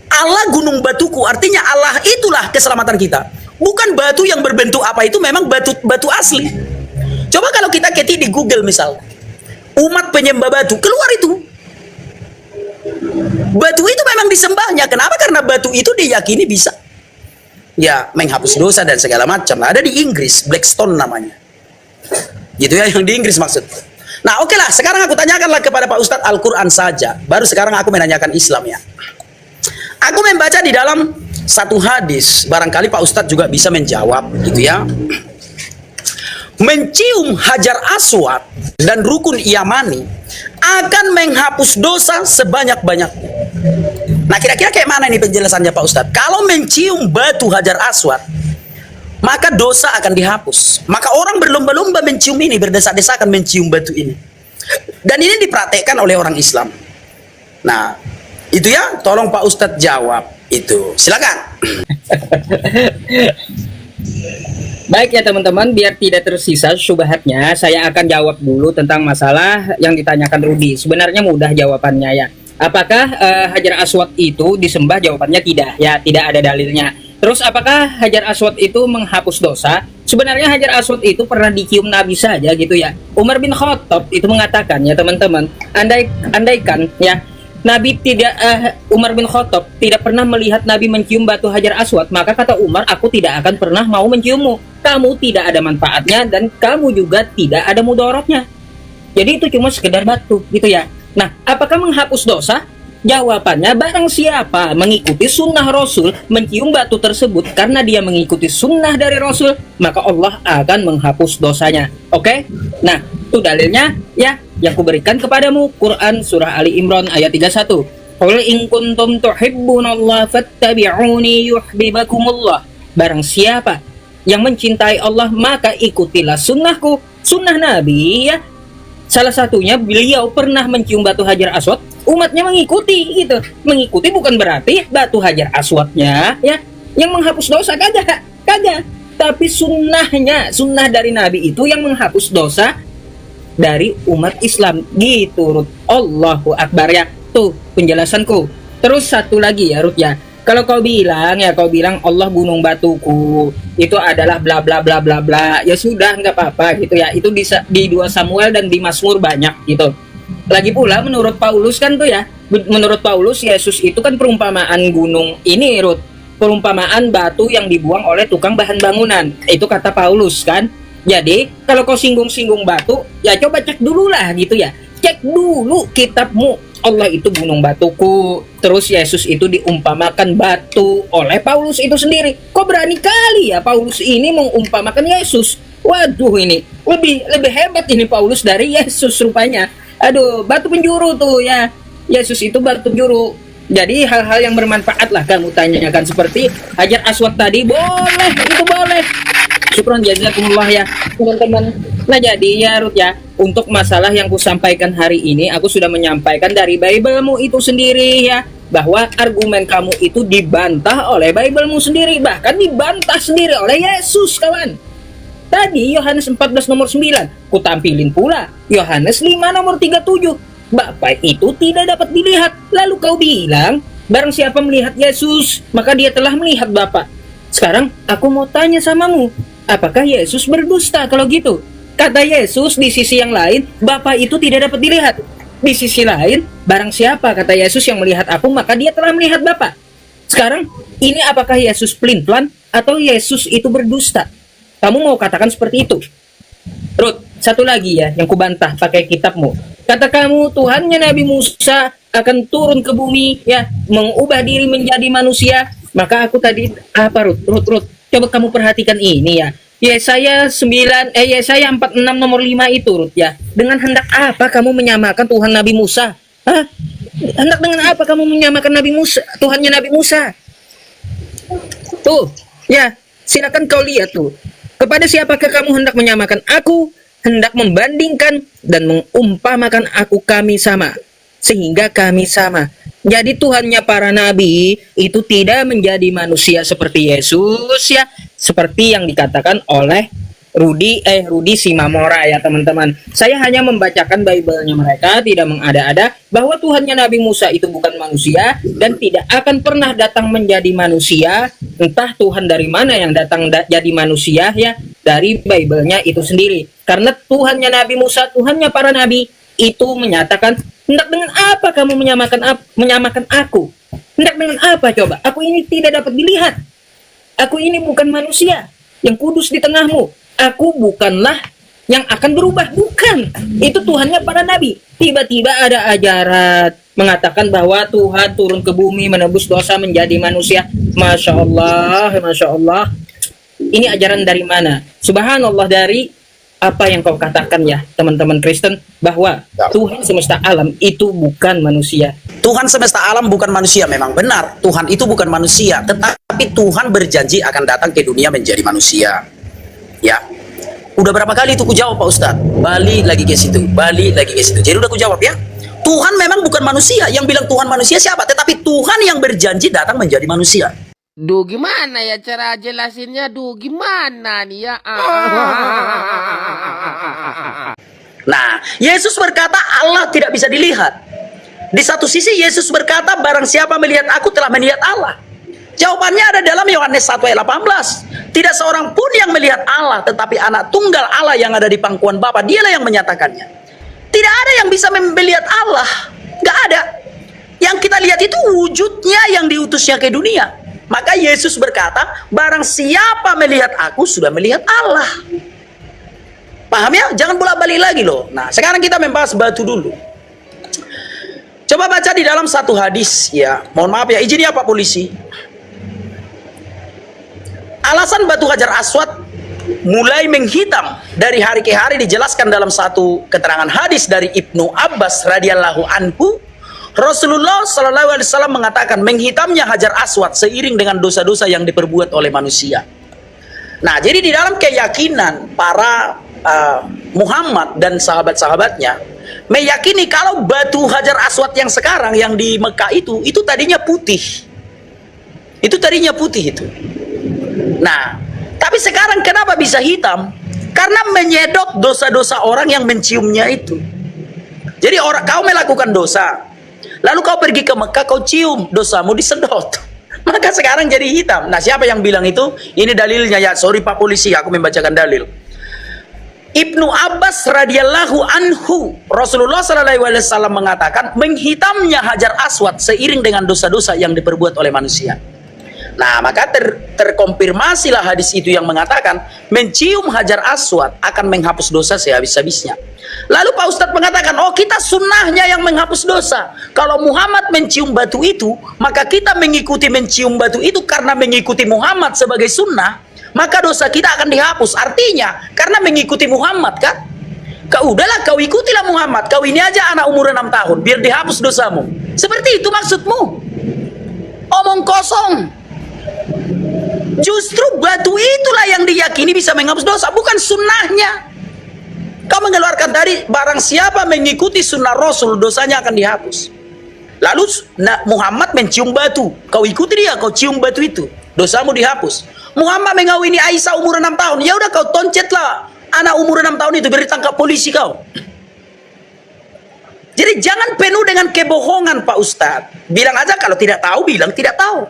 Allah gunung batuku, artinya Allah itulah keselamatan kita. Bukan batu yang berbentuk apa itu, memang batu asli. Coba kalau kita ketik di Google misal, umat penyembah batu, keluar itu. Batu itu memang disembahnya. Kenapa? Karena batu itu diyakini bisa ya menghapus dosa dan segala macam. Ada di Inggris, Blackstone namanya. Gitu ya, yang di Inggris maksud. Nah oke lah, sekarang aku tanyakanlah kepada Pak Ustadz Al-Quran saja. Baru sekarang aku menanyakan Islam ya. Aku membaca di dalam satu hadis, barangkali Pak Ustadz juga bisa menjawab gitu ya. Mencium Hajar Aswad dan rukun Yamani akan menghapus dosa sebanyak-banyaknya. Nah kira-kira kayak mana ini penjelasannya Pak Ustadz? Kalau mencium batu Hajar Aswad, maka dosa akan dihapus. Maka orang berlomba-lomba mencium ini, berdesak-desakan mencium batu ini. Dan ini dipraktekkan oleh orang Islam. Nah itu ya, tolong Pak Ustadz jawab itu. Silakan. Baik ya teman-teman, biar tidak tersisa syubhatnya, saya akan jawab dulu tentang masalah yang ditanyakan Rudi. Sebenarnya mudah jawabannya ya. Apakah Hajar Aswad itu disembah? Jawabannya tidak. Ya, tidak ada dalilnya. Terus apakah Hajar Aswad itu menghapus dosa? Sebenarnya Hajar Aswad itu pernah dicium Nabi saja gitu ya. Umar bin Khattab itu mengatakan ya teman-teman, andaikan ya Nabi tidak Umar bin Khattab tidak pernah melihat Nabi mencium batu Hajar Aswad, maka kata Umar, aku tidak akan pernah mau menciummu. Kamu tidak ada manfaatnya dan kamu juga tidak ada mudaratnya. Jadi itu cuma sekedar batu gitu ya. Nah, apakah menghapus dosa? Jawabannya, barang siapa mengikuti sunnah Rasul, mencium batu tersebut karena dia mengikuti sunnah dari Rasul, maka Allah akan menghapus dosanya. Oke? Nah, itu dalilnya ya, yang kuberikan kepadamu. Quran Surah Ali Imran ayat 31. Qul in kuntum tuhibbunallaha fattabi'uni yuhibbukumullah. Barang siapa yang mencintai Allah, maka ikutilah sunnahku, sunnah Nabi ya. Salah satunya beliau pernah mencium batu Hajar Aswad, umatnya mengikuti gitu. Mengikuti bukan berarti batu Hajar Aswadnya ya yang menghapus dosa, kagak. Tapi sunnahnya, sunnah dari Nabi itu yang menghapus dosa dari umat Islam gitu, Rut. Allahu Akbar ya. Tuh penjelasanku. Terus satu lagi ya, Rut ya. Kalau kau bilang Allah gunung batuku itu adalah bla bla bla bla bla, ya sudah, nggak apa-apa gitu ya. Itu di 2 Samuel dan di Mazmur banyak gitu. Lagi pula menurut Paulus kan tuh ya, menurut Paulus Yesus itu kan perumpamaan gunung ini, Rut. Perumpamaan batu yang dibuang oleh tukang bahan bangunan. Itu kata Paulus kan. Jadi kalau kau singgung-singgung batu, ya coba cek dulu lah gitu ya. Cek dulu kitabmu. Allah itu gunung batuku, terus Yesus itu diumpamakan batu oleh Paulus itu sendiri. Kok berani kali ya Paulus ini mengumpamakan Yesus? Waduh, ini lebih hebat ini Paulus dari Yesus rupanya. Aduh, batu penjuru tuh ya. Yesus itu batu penjuru. Jadi hal-hal yang bermanfaat lah kamu tanyakan, seperti Hajar Aswad tadi, boleh, itu boleh. Syukron jazakumullah ya teman-teman. Nah jadi ya Ruth ya, untuk masalah yang kusampaikan hari ini, aku sudah menyampaikan dari Bible-mu itu sendiri ya, bahwa argumen kamu itu dibantah oleh Bible-mu sendiri, bahkan dibantah sendiri oleh Yesus, kawan. Tadi Yohanes 14 nomor 9, kutampilin pula Yohanes 5 nomor 37. Bapa itu tidak dapat dilihat. Lalu kau bilang, barang siapa melihat Yesus, maka dia telah melihat Bapa. Sekarang aku mau tanya samamu, apakah Yesus berdusta kalau gitu? Kata Yesus di sisi yang lain, Bapa itu tidak dapat dilihat. Di sisi lain, barang siapa, kata Yesus, yang melihat aku, maka dia telah melihat Bapa. Sekarang, ini apakah Yesus pelin-pelan atau Yesus itu berdusta? Kamu mau katakan seperti itu? Ruth, satu lagi ya, yang kubantah pakai kitabmu. Kata kamu, Tuhannya Nabi Musa akan turun ke bumi, ya, mengubah diri menjadi manusia. Maka aku tadi, apa Ruth, coba kamu perhatikan ini ya. Yesaya 46 nomor 5 itu, Ruth ya. Dengan hendak apa kamu menyamakan Tuhan Nabi Musa? Hah? Hendak dengan apa kamu menyamakan Nabi Musa, Tuhannya Nabi Musa? Tuh, ya, silakan kau lihat tuh. Kepada siapakah kamu hendak menyamakan aku? Hendak membandingkan dan mengumpamakan aku, kami sama, sehingga kami sama. Jadi Tuhannya para nabi itu tidak menjadi manusia seperti Yesus ya, seperti yang dikatakan oleh Rudi Simamora ya teman-teman. Saya hanya membacakan Bible-nya mereka, tidak mengada-ada bahwa Tuhannya Nabi Musa itu bukan manusia dan tidak akan pernah datang menjadi manusia. Entah Tuhan dari mana yang datang jadi manusia ya, dari Bible-nya itu sendiri. Karena Tuhannya Nabi Musa, Tuhannya para nabi itu menyatakan, hendak dengan apa kamu menyamakan aku? Hendak dengan apa coba? Aku ini tidak dapat dilihat. Aku ini bukan manusia yang kudus di tengahmu. Aku bukanlah yang akan berubah, bukan. Itu Tuhannya para nabi. Tiba-tiba ada ajaran mengatakan bahwa Tuhan turun ke bumi menebus dosa menjadi manusia. Masya Allah, Masya Allah. Ini ajaran dari mana? Subhanallah, dari apa yang kau katakan ya teman-teman Kristen, bahwa Tuhan semesta alam itu bukan manusia. Tuhan semesta alam bukan manusia, memang benar. Tuhan itu bukan manusia, tetapi Tuhan berjanji akan datang ke dunia menjadi manusia. Ya, udah berapa kali itu ku jawab Pak Ustadz, balik lagi ke situ. Jadi udah ku jawab ya, Tuhan memang bukan manusia. Yang bilang Tuhan manusia siapa? Tetapi Tuhan yang berjanji datang menjadi manusia. Duh, gimana ya cara jelasinnya? Duh, gimana nih ya? Nah, Yesus berkata Allah tidak bisa dilihat. Di satu sisi Yesus berkata, barang siapa melihat aku telah melihat Allah. Jawabannya ada dalam Yohanes 1 ayat 18. Tidak seorang pun yang melihat Allah, tetapi anak tunggal Allah yang ada di pangkuan Bapa, dialah yang menyatakannya. Tidak ada yang bisa melihat Allah. Gak ada. Yang kita lihat itu wujudnya yang diutusnya ke dunia. Maka Yesus berkata, barang siapa melihat aku sudah melihat Allah. Paham ya? Jangan bolak-balik lagi loh. Nah, sekarang kita membahas batu dulu. Coba baca di dalam satu hadis ya. Mohon maaf ya, izin ya Pak Polisi. Alasan batu Hajar Aswad mulai menghitam dari hari ke hari dijelaskan dalam satu keterangan hadis dari Ibnu Abbas radhiyallahu anhu. Rasulullah sallallahu alaihi wasallam mengatakan menghitamnya Hajar Aswad seiring dengan dosa-dosa yang diperbuat oleh manusia. Nah, jadi di dalam keyakinan para Muhammad dan sahabat-sahabatnya meyakini kalau batu Hajar Aswad yang sekarang yang di Mekah itu tadinya putih. Itu tadinya putih itu. Nah, tapi sekarang kenapa bisa hitam? Karena menyedot dosa-dosa orang yang menciumnya itu. Jadi kau melakukan dosa, lalu kau pergi ke Mekah, kau cium, dosamu disedot. Maka sekarang jadi hitam. Nah, siapa yang bilang itu? Ini dalilnya ya. Sorry Pak Polisi, aku membacakan dalil. Ibnu Abbas radhiyallahu anhu, Rasulullah sallallahu alaihi wasallam mengatakan menghitamnya Hajar Aswad seiring dengan dosa-dosa yang diperbuat oleh manusia. Nah, maka terkonfirmasilah hadis itu yang mengatakan mencium Hajar Aswad akan menghapus dosa sehabis-habisnya. Lalu Pak Ustadz mengatakan, oh kita sunnahnya yang menghapus dosa. Kalau Muhammad mencium batu itu, maka kita mengikuti mencium batu itu karena mengikuti Muhammad sebagai sunnah, maka dosa kita akan dihapus. Artinya, karena mengikuti Muhammad kan? Udahlah kau ikutilah Muhammad, kau ini aja anak umur 6 tahun, biar dihapus dosamu. Seperti itu maksudmu. Omong kosong. Justru batu itulah yang diyakini bisa menghapus dosa, bukan sunnahnya. Kau mengeluarkan tadi, barang siapa mengikuti sunnah Rasul, dosanya akan dihapus. Lalu Muhammad mencium batu, kau ikuti dia, kau cium batu itu, dosamu dihapus. Muhammad mengawini Aisyah umur 6 tahun, ya udah kau toncetlah anak umur 6 tahun itu, biar ditangkap polisi kau. Jadi jangan penuh dengan kebohongan Pak Ustadz. Bilang aja kalau tidak tahu, bilang tidak tahu.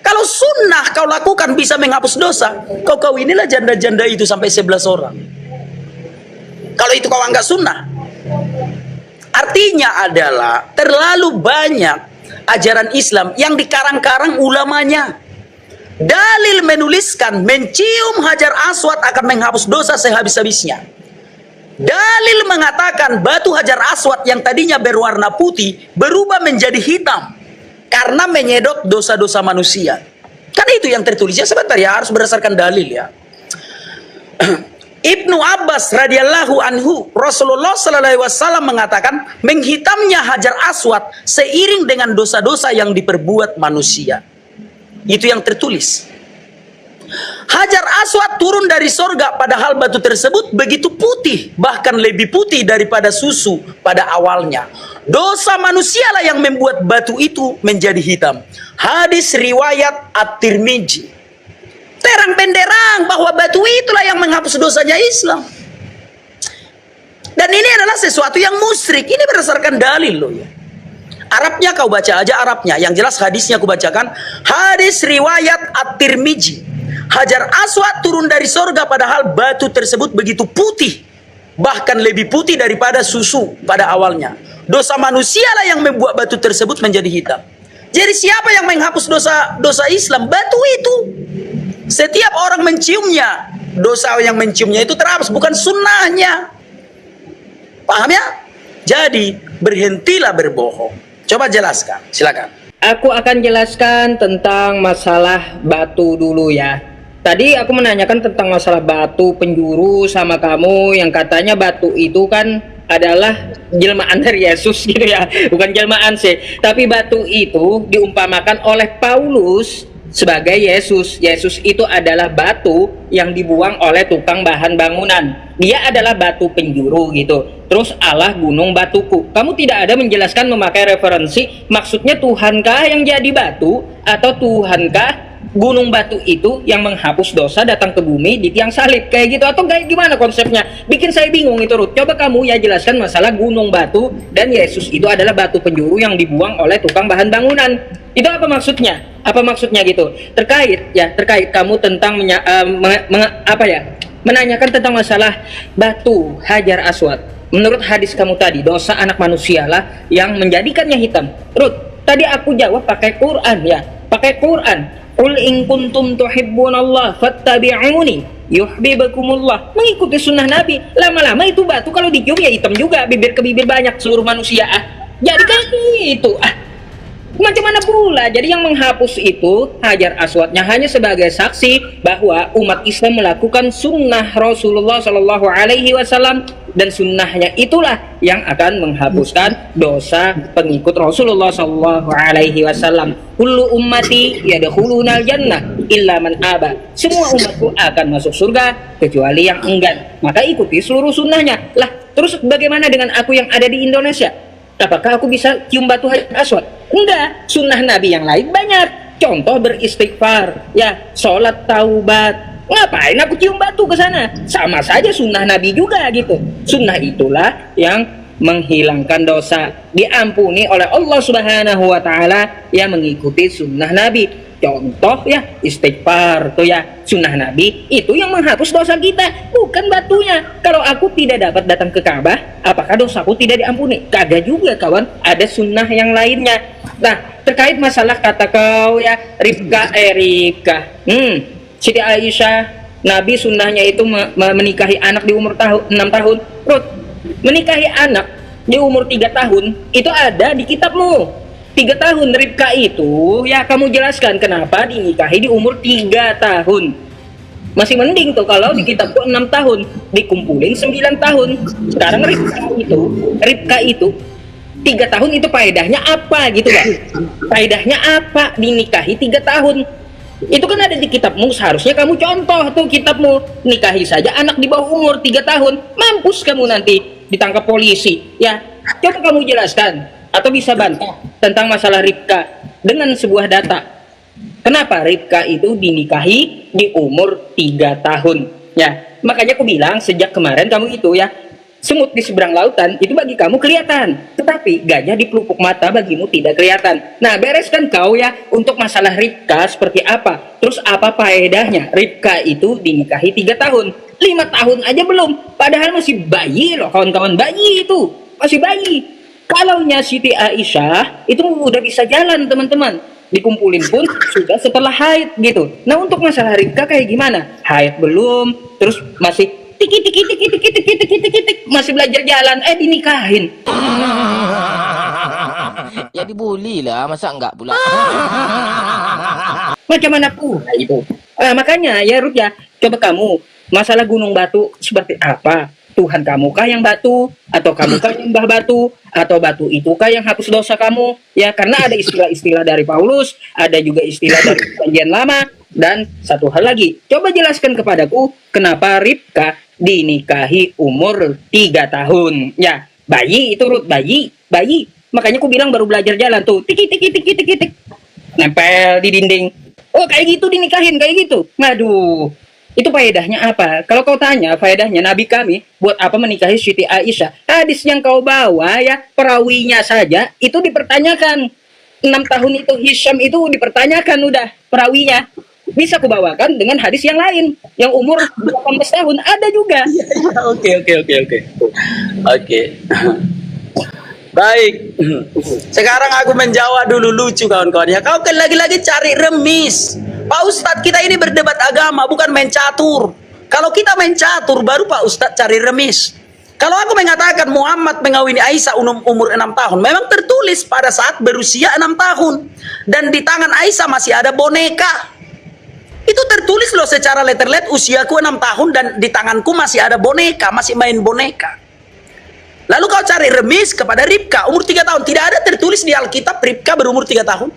Kalau sunnah kau lakukan bisa menghapus dosa, kau kawinilah janda-janda itu sampai 11 orang. Kalau itu kau anggap sunnah. Artinya adalah terlalu banyak ajaran Islam yang dikarang-karang ulamanya. Dalil menuliskan mencium Hajar Aswad akan menghapus dosa sehabis-habisnya. Dalil mengatakan batu Hajar Aswad yang tadinya berwarna putih berubah menjadi hitam karena menyedot dosa-dosa manusia. Kan itu yang tertulis. Ya sebentar ya, harus berdasarkan dalil ya. Ibnu Abbas radhiyallahu anhu, Rasulullah sallallahu alaihi wasallam mengatakan menghitamnya Hajar Aswad seiring dengan dosa-dosa yang diperbuat manusia. Itu yang tertulis. Hajar Aswad turun dari sorga padahal batu tersebut begitu putih, bahkan lebih putih daripada susu pada awalnya. Dosa manusialah yang membuat batu itu menjadi hitam. Hadis riwayat At-Tirmidzi. Terang benderang bahwa batu itulah yang menghapus dosanya Islam. Dan ini adalah sesuatu yang musyrik. Ini berdasarkan dalil loh ya. Arabnya kau baca aja Arabnya. Yang jelas hadisnya aku bacakan. Hadis riwayat At-Tirmidzi. Hajar Aswad turun dari sorga padahal batu tersebut begitu putih, bahkan lebih putih daripada susu pada awalnya. Dosa manusialah yang membuat batu tersebut menjadi hitam. Jadi siapa yang menghapus dosa Islam? Batu itu. Setiap orang menciumnya, dosa yang menciumnya itu terhapus, bukan sunnahnya. Paham ya? Jadi berhentilah berbohong. Coba jelaskan, silakan. Aku akan jelaskan tentang masalah batu dulu ya. Tadi aku menanyakan tentang masalah batu penjuru sama kamu yang katanya batu itu kan adalah jelmaan dari Yesus gitu ya. Bukan jelmaan sih, tapi batu itu diumpamakan oleh Paulus sebagai Yesus. Yesus itu adalah batu yang dibuang oleh tukang bahan bangunan. Dia adalah batu penjuru gitu. Terus Allah gunung batuku. Kamu tidak ada menjelaskan memakai referensi maksudnya Tuhankah yang jadi batu atau Tuhankah gunung batu itu yang menghapus dosa datang ke bumi di tiang salib kayak gitu atau kayak gimana konsepnya? Bikin saya bingung itu Ruth. Coba kamu ya jelaskan masalah gunung batu dan Yesus itu adalah batu penjuru yang dibuang oleh tukang bahan bangunan. Itu apa maksudnya? Apa maksudnya gitu? Terkait kamu tentang menanyakan tentang masalah batu Hajar Aswad. Menurut hadis kamu tadi, dosa anak manusia lah yang menjadikannya hitam. Ruth, tadi aku jawab pakai Quran ya. Pakai Quran. Qul in kuntum tuhibbunallah fattabi'uni yuhibbukumullah. Mengikuti sunnah Nabi. Lama-lama itu batu kalau dicium ya hitam juga, bibir ke bibir banyak seluruh manusia. Jadi kan itu. Macam mana pula? Jadi yang menghapus itu Hajar Aswadnya hanya sebagai saksi bahwa umat Islam melakukan sunnah Rasulullah Shallallahu Alaihi Wasallam, dan sunnahnya itulah yang akan menghapuskan dosa pengikut Rasulullah Shallallahu Alaihi Wasallam. Kullu ummati yadkhulunal jannah illa man aba. Semua umatku akan masuk surga kecuali yang enggan. Maka ikuti seluruh sunnahnya. Lah, terus bagaimana dengan aku yang ada di Indonesia? Apakah aku bisa cium batu Hajar Aswad? Enggak, sunnah Nabi yang lain banyak. Contoh beristighfar, ya, sholat taubat. Ngapain aku cium batu ke sana? Sama saja sunnah Nabi juga gitu. Sunnah itulah yang menghilangkan dosa, diampuni oleh Allah Subhanahu wa taala yang mengikuti sunnah Nabi. Contoh ya, istighfar tuh ya, sunnah Nabi itu yang menghapus dosa kita, bukan batunya. Kalau aku tidak dapat datang ke Ka'bah, apakah dosaku tidak diampuni? Kagak juga kawan, ada sunnah yang lainnya. Nah, terkait masalah kata kau ya, Ribka, Siti Aisyah, Nabi sunnahnya itu menikahi anak di umur 6 tahun. Ruth, menikahi anak di umur 3 tahun itu ada di kitabmu. 3 tahun Ribka itu, ya kamu jelaskan kenapa dinikahi di umur 3 tahun. Masih mending tuh kalau di kitabku 6 tahun, dikumpulin 9 tahun. Sekarang Ribka itu 3 tahun itu faedahnya apa gitu Pak? Faedahnya apa dinikahi 3 tahun? Itu kan ada di kitabmu, seharusnya kamu contoh tuh kitabmu. Nikahi saja anak di bawah umur 3 tahun, mampus kamu nanti ditangkap polisi. Ya, coba kamu jelaskan atau bisa bantah tentang masalah Ribka dengan sebuah data. Kenapa Ribka itu dinikahi di umur 3 tahun? Ya, makanya aku bilang sejak kemarin kamu itu ya, semut di seberang lautan itu bagi kamu kelihatan, tetapi gajah di pelupuk mata bagimu tidak kelihatan. Nah, bereskan kau ya untuk masalah Ribka seperti apa. Terus apa faedahnya Ribka itu dinikahi 3 tahun? 5 tahun aja belum, padahal masih bayi loh kawan-kawan, bayi itu masih bayi. Kalaunya Siti Aisyah itu udah bisa jalan teman-teman, dikumpulin pun sudah setelah haid gitu. Nah, untuk masalah Ribka kayak gimana? Haid belum, terus masih tik masih belajar jalan, dinikahin. Ya dibully lah, masa enggak pula? Macam mana pula itu? Makanya ya Ruth ya, coba kamu masalah gunung batu seperti apa? Tuhan kamu kah yang batu, atau kamu kah yang nyembah batu, atau batu itu kah yang hapus dosa kamu? Ya, karena ada istilah-istilah dari Paulus, ada juga istilah dari Perjanjian Lama, dan satu hal lagi, coba jelaskan kepadaku kenapa Ribka dinikahi umur 3 tahun? Ya, bayi itu Ruth, bayi. Makanya aku bilang baru belajar jalan tuh, tik nempel di dinding. Oh, kayak gitu dinikahin, kayak gitu. Ngaduh. Itu faedahnya apa? Kalau kau tanya faedahnya Nabi kami buat apa menikahi Siti Aisyah, hadis yang kau bawa ya, perawinya saja itu dipertanyakan. 6 tahun itu Hisham itu dipertanyakan udah perawinya. Bisa kubawakan dengan hadis yang lain yang umur 18 tahun ada juga. Oke. Baik. Sekarang aku menjawab dulu, lucu kawan-kawan ya. Kau kan lagi-lagi cari remis. Pak Ustadz, kita ini berdebat agama, bukan main catur. Kalau kita main catur, baru Pak Ustadz cari remis. Kalau aku mengatakan Muhammad mengawini Aisyah umur 6 tahun, memang tertulis pada saat berusia 6 tahun. Dan di tangan Aisyah masih ada boneka. Itu tertulis loh secara letterlet, usiaku 6 tahun dan di tanganku masih ada boneka, masih main boneka. Lalu kau cari remis kepada Ribka, umur 3 tahun. Tidak ada tertulis di Alkitab Ribka berumur 3 tahun.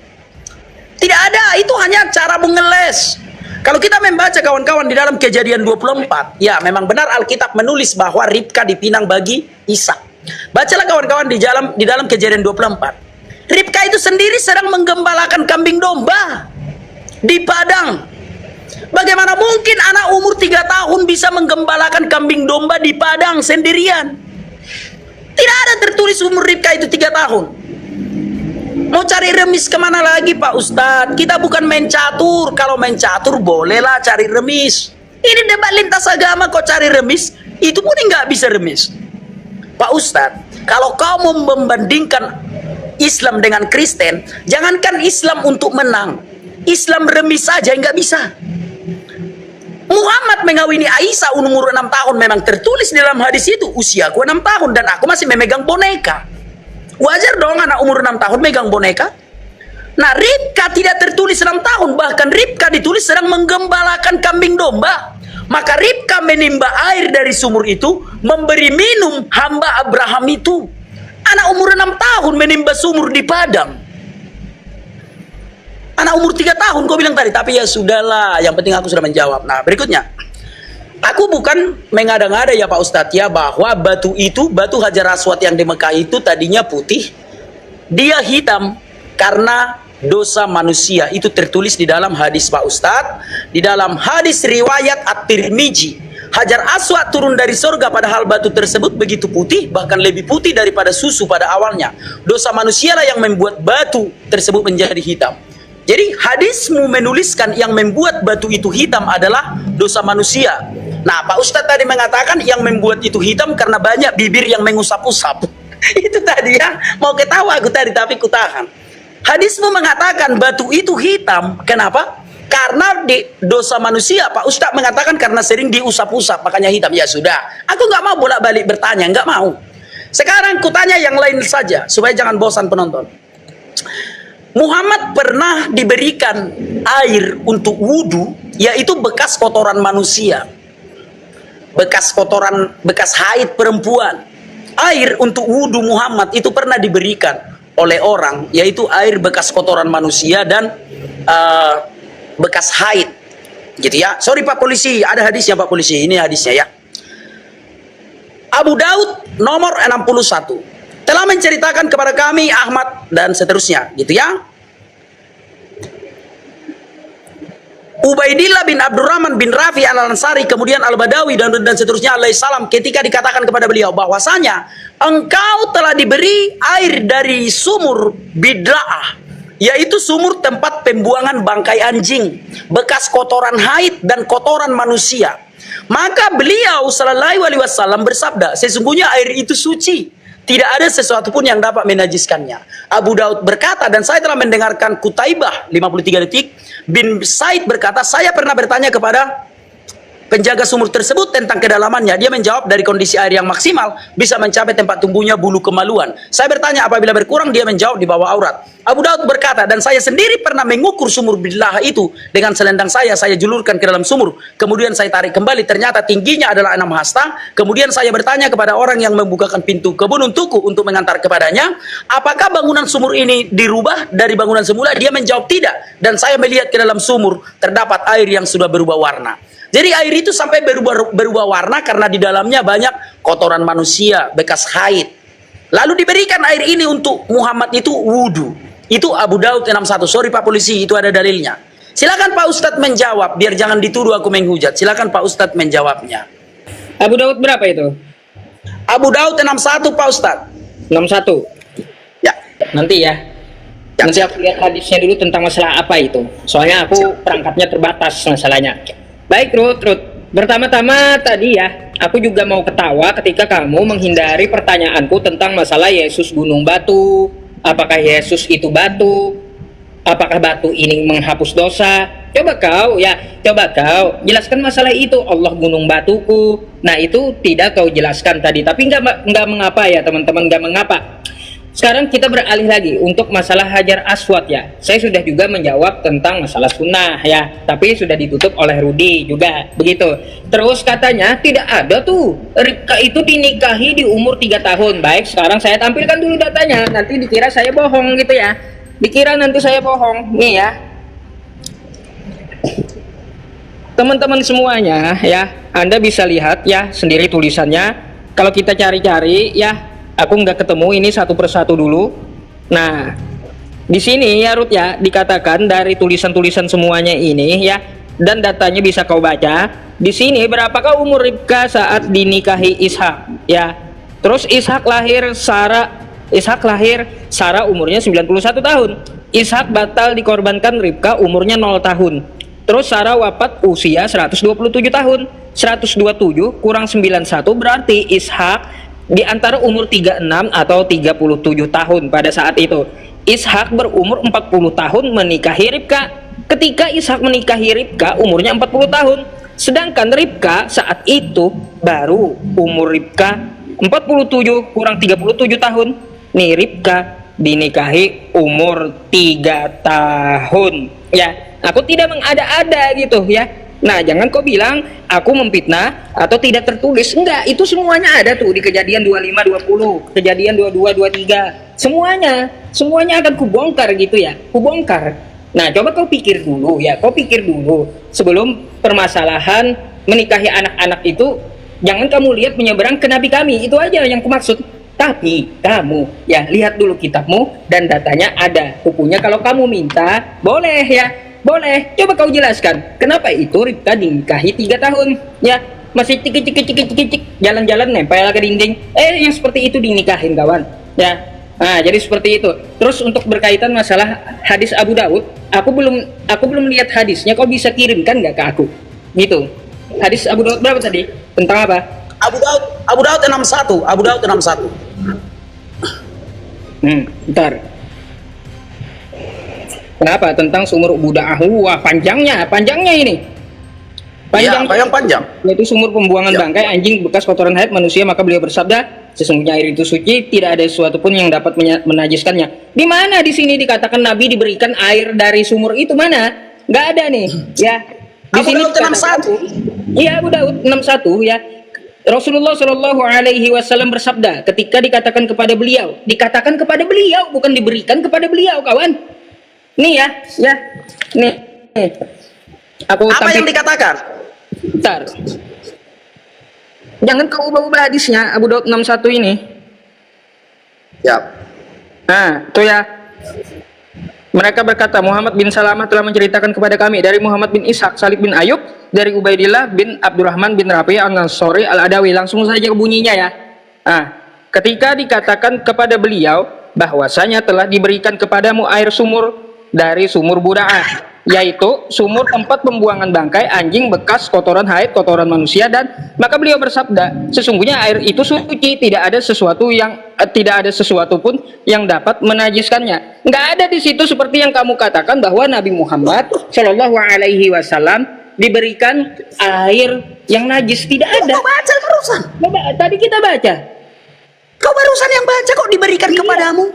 Tidak ada, itu hanya cara mengeles. Kalau kita membaca kawan-kawan di dalam Kejadian 24, ya memang benar Alkitab menulis bahwa Ribka dipinang bagi Ishak. Bacalah kawan-kawan di dalam Kejadian 24. Ribka itu sendiri sedang menggembalakan kambing domba di padang. Bagaimana mungkin anak umur 3 tahun bisa menggembalakan kambing domba di padang sendirian? Tidak ada tertulis umur Ribka itu 3 tahun. Mau cari remis kemana lagi Pak Ustadz? Kita bukan main catur. Kalau main catur bolehlah cari remis. Ini debat lintas agama kok cari remis, itu pun nggak bisa remis. Pak Ustadz, kalau kau mau membandingkan Islam dengan Kristen, jangankan Islam untuk menang, Islam remis saja nggak bisa. Muhammad mengawini Aisyah umur 6 tahun, memang tertulis di dalam hadis itu, usiaku 6 tahun dan aku masih memegang boneka. Wajar dong anak umur 6 tahun megang boneka. Nah, Ribka tidak tertulis 6 tahun, bahkan Ribka ditulis sedang menggembalakan kambing domba. Maka Ribka menimba air dari sumur itu, memberi minum hamba Abraham itu. Anak umur 6 tahun menimba sumur di padang. Anak umur 3 tahun kau bilang tadi, tapi ya sudahlah, yang penting aku sudah menjawab. Nah, berikutnya. Aku bukan mengada-ngada ya Pak Ustadz ya, bahwa batu itu, batu Hajar Aswad yang di Mekah itu tadinya putih, dia hitam karena dosa manusia. Itu tertulis di dalam hadis Pak Ustadz, di dalam hadis riwayat At-Tirmizi. Hajar Aswad turun dari surga, padahal batu tersebut begitu putih, bahkan lebih putih daripada susu pada awalnya. Dosa manusialah yang membuat batu tersebut menjadi hitam. Jadi hadismu menuliskan yang membuat batu itu hitam adalah dosa manusia. Nah, Pak Ustadz tadi mengatakan yang membuat itu hitam karena banyak bibir yang mengusap-usap. Itu tadi ya, mau ketawa aku tadi tapi kutahan. Hadismu mengatakan batu itu hitam, kenapa? Karena di dosa manusia. Pak Ustadz mengatakan karena sering diusap-usap makanya hitam. Ya sudah, aku nggak mau bolak-balik bertanya, nggak mau. Sekarang kutanya yang lain saja supaya jangan bosan penonton. Muhammad pernah diberikan air untuk wudhu, yaitu bekas kotoran manusia, bekas kotoran, bekas haid perempuan. Air untuk wudhu Muhammad itu pernah diberikan oleh orang, yaitu air bekas kotoran manusia dan bekas haid, gitu ya. Sorry Pak Polisi, ada hadisnya Pak Polisi, ini hadisnya ya. Abu Daud nomor 61 telah menceritakan kepada kami Ahmad dan seterusnya, gitu ya. Ubaidillah bin Abdurrahman bin Rafi al-Ansari, kemudian al-Badawi dan seterusnya alaihissalam, ketika dikatakan kepada beliau bahwasanya engkau telah diberi air dari sumur Bidra'ah, yaitu sumur tempat pembuangan bangkai anjing, bekas kotoran haid dan kotoran manusia. Maka beliau sallallahu alaihi wasallam bersabda, sesungguhnya air itu suci, tidak ada sesuatu pun yang dapat menajiskannya. Abu Daud berkata, dan saya telah mendengarkan Kutaibah 53 detik bin Said berkata, saya pernah bertanya kepada penjaga sumur tersebut tentang kedalamannya. Dia menjawab dari kondisi air yang maksimal bisa mencapai tempat tumbuhnya bulu kemaluan. Saya bertanya apabila berkurang, dia menjawab di bawah aurat. Abu Daud berkata, dan saya sendiri pernah mengukur sumur bilah itu dengan selendang saya julurkan ke dalam sumur. Kemudian saya tarik kembali, ternyata tingginya adalah 6 hasta. Kemudian saya bertanya kepada orang yang membukakan pintu kebun untukku untuk mengantar kepadanya, apakah bangunan sumur ini dirubah dari bangunan semula? Dia menjawab tidak. Dan saya melihat ke dalam sumur terdapat air yang sudah berubah warna. Jadi air itu sampai berubah warna karena di dalamnya banyak kotoran manusia, bekas haid. Lalu diberikan air ini untuk Muhammad itu wudhu. Itu Abu Daud 61. Sorry Pak Polisi, itu ada dalilnya. Silakan Pak Ustadz menjawab, biar jangan dituduh aku menghujat. Silakan Pak Ustadz menjawabnya. Abu Daud berapa itu? Abu Daud 61 Pak Ustadz. 61. Ya. Nanti ya. Nanti aku lihat hadisnya dulu tentang masalah apa itu. Soalnya aku perangkatnya terbatas masalahnya. Baik Ruth. Pertama-tama tadi ya, aku juga mau ketawa ketika kamu menghindari pertanyaanku tentang masalah Yesus gunung batu. Apakah Yesus itu batu? Apakah batu ini menghapus dosa? Coba kau jelaskan masalah itu. Allah gunung batuku. Nah itu tidak kau jelaskan tadi. Tapi nggak mengapa ya teman-teman, nggak mengapa. Sekarang kita beralih lagi untuk masalah Hajar Aswad ya. Saya sudah juga menjawab tentang masalah sunnah ya, tapi sudah ditutup oleh Rudi juga begitu. Terus katanya tidak ada tuh Ribka itu dinikahi di umur 3 tahun. Baik, sekarang saya tampilkan dulu datanya. Nanti dikira saya bohong gitu ya. Dikira nanti saya bohong. Nih ya, teman-teman semuanya ya, Anda bisa lihat ya sendiri tulisannya. Kalau kita cari-cari ya, aku nggak ketemu ini satu persatu dulu. Nah, di sini ya Ruth ya, dikatakan dari tulisan-tulisan semuanya ini ya, dan datanya bisa kau baca. Di sini berapakah umur Ribka saat dinikahi Ishak ya? Terus Ishak lahir Sarah umurnya 91 tahun. Ishak batal dikorbankan Ribka umurnya 0 tahun. Terus Sarah wafat usia 127 tahun. 127 kurang 91 berarti Ishak di antara umur 36 atau 37 tahun pada saat itu. Ishak berumur 40 tahun menikahi Ribka. Ketika Ishak menikahi Ribka umurnya 40 tahun. Sedangkan Ribka saat itu baru umur Ribka 47 kurang 37 tahun. nih Ribka dinikahi umur 3 tahun. Ya, aku tidak mengada-ada gitu ya. Nah, jangan kau bilang aku memfitnah atau tidak tertulis. Enggak, itu semuanya ada tuh di Kejadian 25-20, Kejadian 22-23. Semuanya akan kubongkar gitu ya. Kubongkar. Nah, coba kau pikir dulu ya. Kau pikir dulu sebelum permasalahan menikahi anak-anak itu, jangan kamu lihat menyeberang ke nabi kami. Itu aja yang kumaksud. Tapi kamu ya lihat dulu kitabmu dan datanya ada. Bukunya kalau kamu minta, boleh ya. Boleh, coba kau jelaskan kenapa itu Ribka dinikahi 3 tahun ya, masih cik jalan-jalan nempel ke dinding, yang seperti itu dinikahin kawan ya. Nah, jadi seperti itu. Terus untuk berkaitan masalah hadis Abu Daud, aku belum lihat hadisnya, kau bisa kirimkan nggak ke aku gitu. Hadis Abu Daud berapa tadi, tentang apa? Abu Daud 61, Abu Daud 61. Bentar. Kenapa? Tentang sumur buda'ah. Wah, panjangnya ini. Ya, yang panjang. Yaitu sumur pembuangan bangkai anjing bekas kotoran haid manusia, maka beliau bersabda, sesungguhnya air itu suci, tidak ada sesuatu pun yang dapat menajiskannya. Di mana di sini dikatakan Nabi diberikan air dari sumur itu, mana? Nggak ada nih, ya. Di Abu sini Daud 61. Iya, Abu Daud 61 ya. Rasulullah Shallallahu Alaihi Wasallam bersabda, ketika dikatakan kepada beliau, bukan diberikan kepada beliau, kawan. Nih ya, nih. Aku Apa yang dikatakan? Bentar. Jangan kau ubah-ubah hadisnya, Abu Daud 61 ini. Ya. Nah, tuh ya. Mereka berkata, Muhammad bin Salamah telah menceritakan kepada kami dari Muhammad bin Ishaq, Salib bin Ayub, dari Ubaidillah bin Abdurrahman bin Rafi' al-Ansari al-Adawi. Langsung saja ke bunyinya ya. Nah, ketika dikatakan kepada beliau bahwasanya telah diberikan kepadamu air sumur dari sumur buda'ah, yaitu sumur tempat pembuangan bangkai anjing bekas kotoran haid, kotoran manusia, dan maka beliau bersabda, sesungguhnya air itu suci, tidak ada sesuatu pun yang dapat menajiskannya. Nggak ada di situ seperti yang kamu katakan bahwa Nabi Muhammad Shallallahu Alaihi Wasallam diberikan air yang najis. Tidak ada. Kau baca barusan. Tadi kita baca. Kau barusan yang baca kok diberikan kepadamu.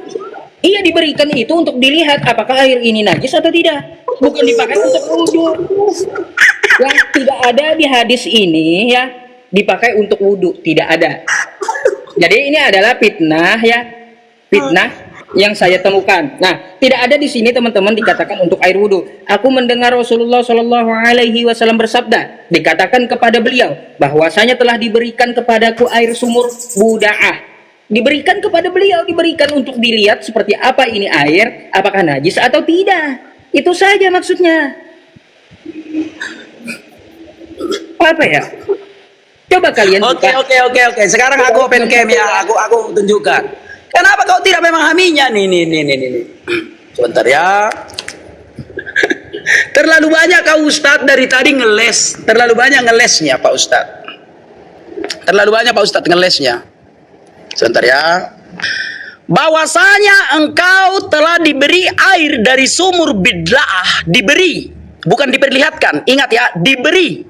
Iya, diberikan itu untuk dilihat apakah air ini najis atau tidak. Bukan dipakai untuk wudhu. Yang tidak ada di hadis ini ya, dipakai untuk wudhu, tidak ada. Jadi ini adalah fitnah ya, fitnah yang saya temukan. Nah, tidak ada di sini teman-teman dikatakan untuk air wudhu. Aku mendengar Rasulullah Shallallahu Alaihi Wasallam bersabda, dikatakan kepada beliau bahwasanya telah diberikan kepadaku air sumur buda'ah. Diberikan kepada beliau, diberikan untuk dilihat seperti apa ini air, apakah najis atau tidak. Itu saja maksudnya. Apa ya? Coba kalian Oke. Sekarang aku open cam ya, aku tunjukkan. Kenapa kau tidak memahaminya? Nih. Sebentar ya. Terlalu banyak kau Ustadz dari tadi ngeles. Terlalu banyak ngelesnya Pak Ustadz. Terlalu banyak Pak Ustadz ngelesnya. Sebentar ya. Bahwasanya engkau telah diberi air dari sumur bid'ah, diberi, bukan diperlihatkan. Ingat ya, diberi,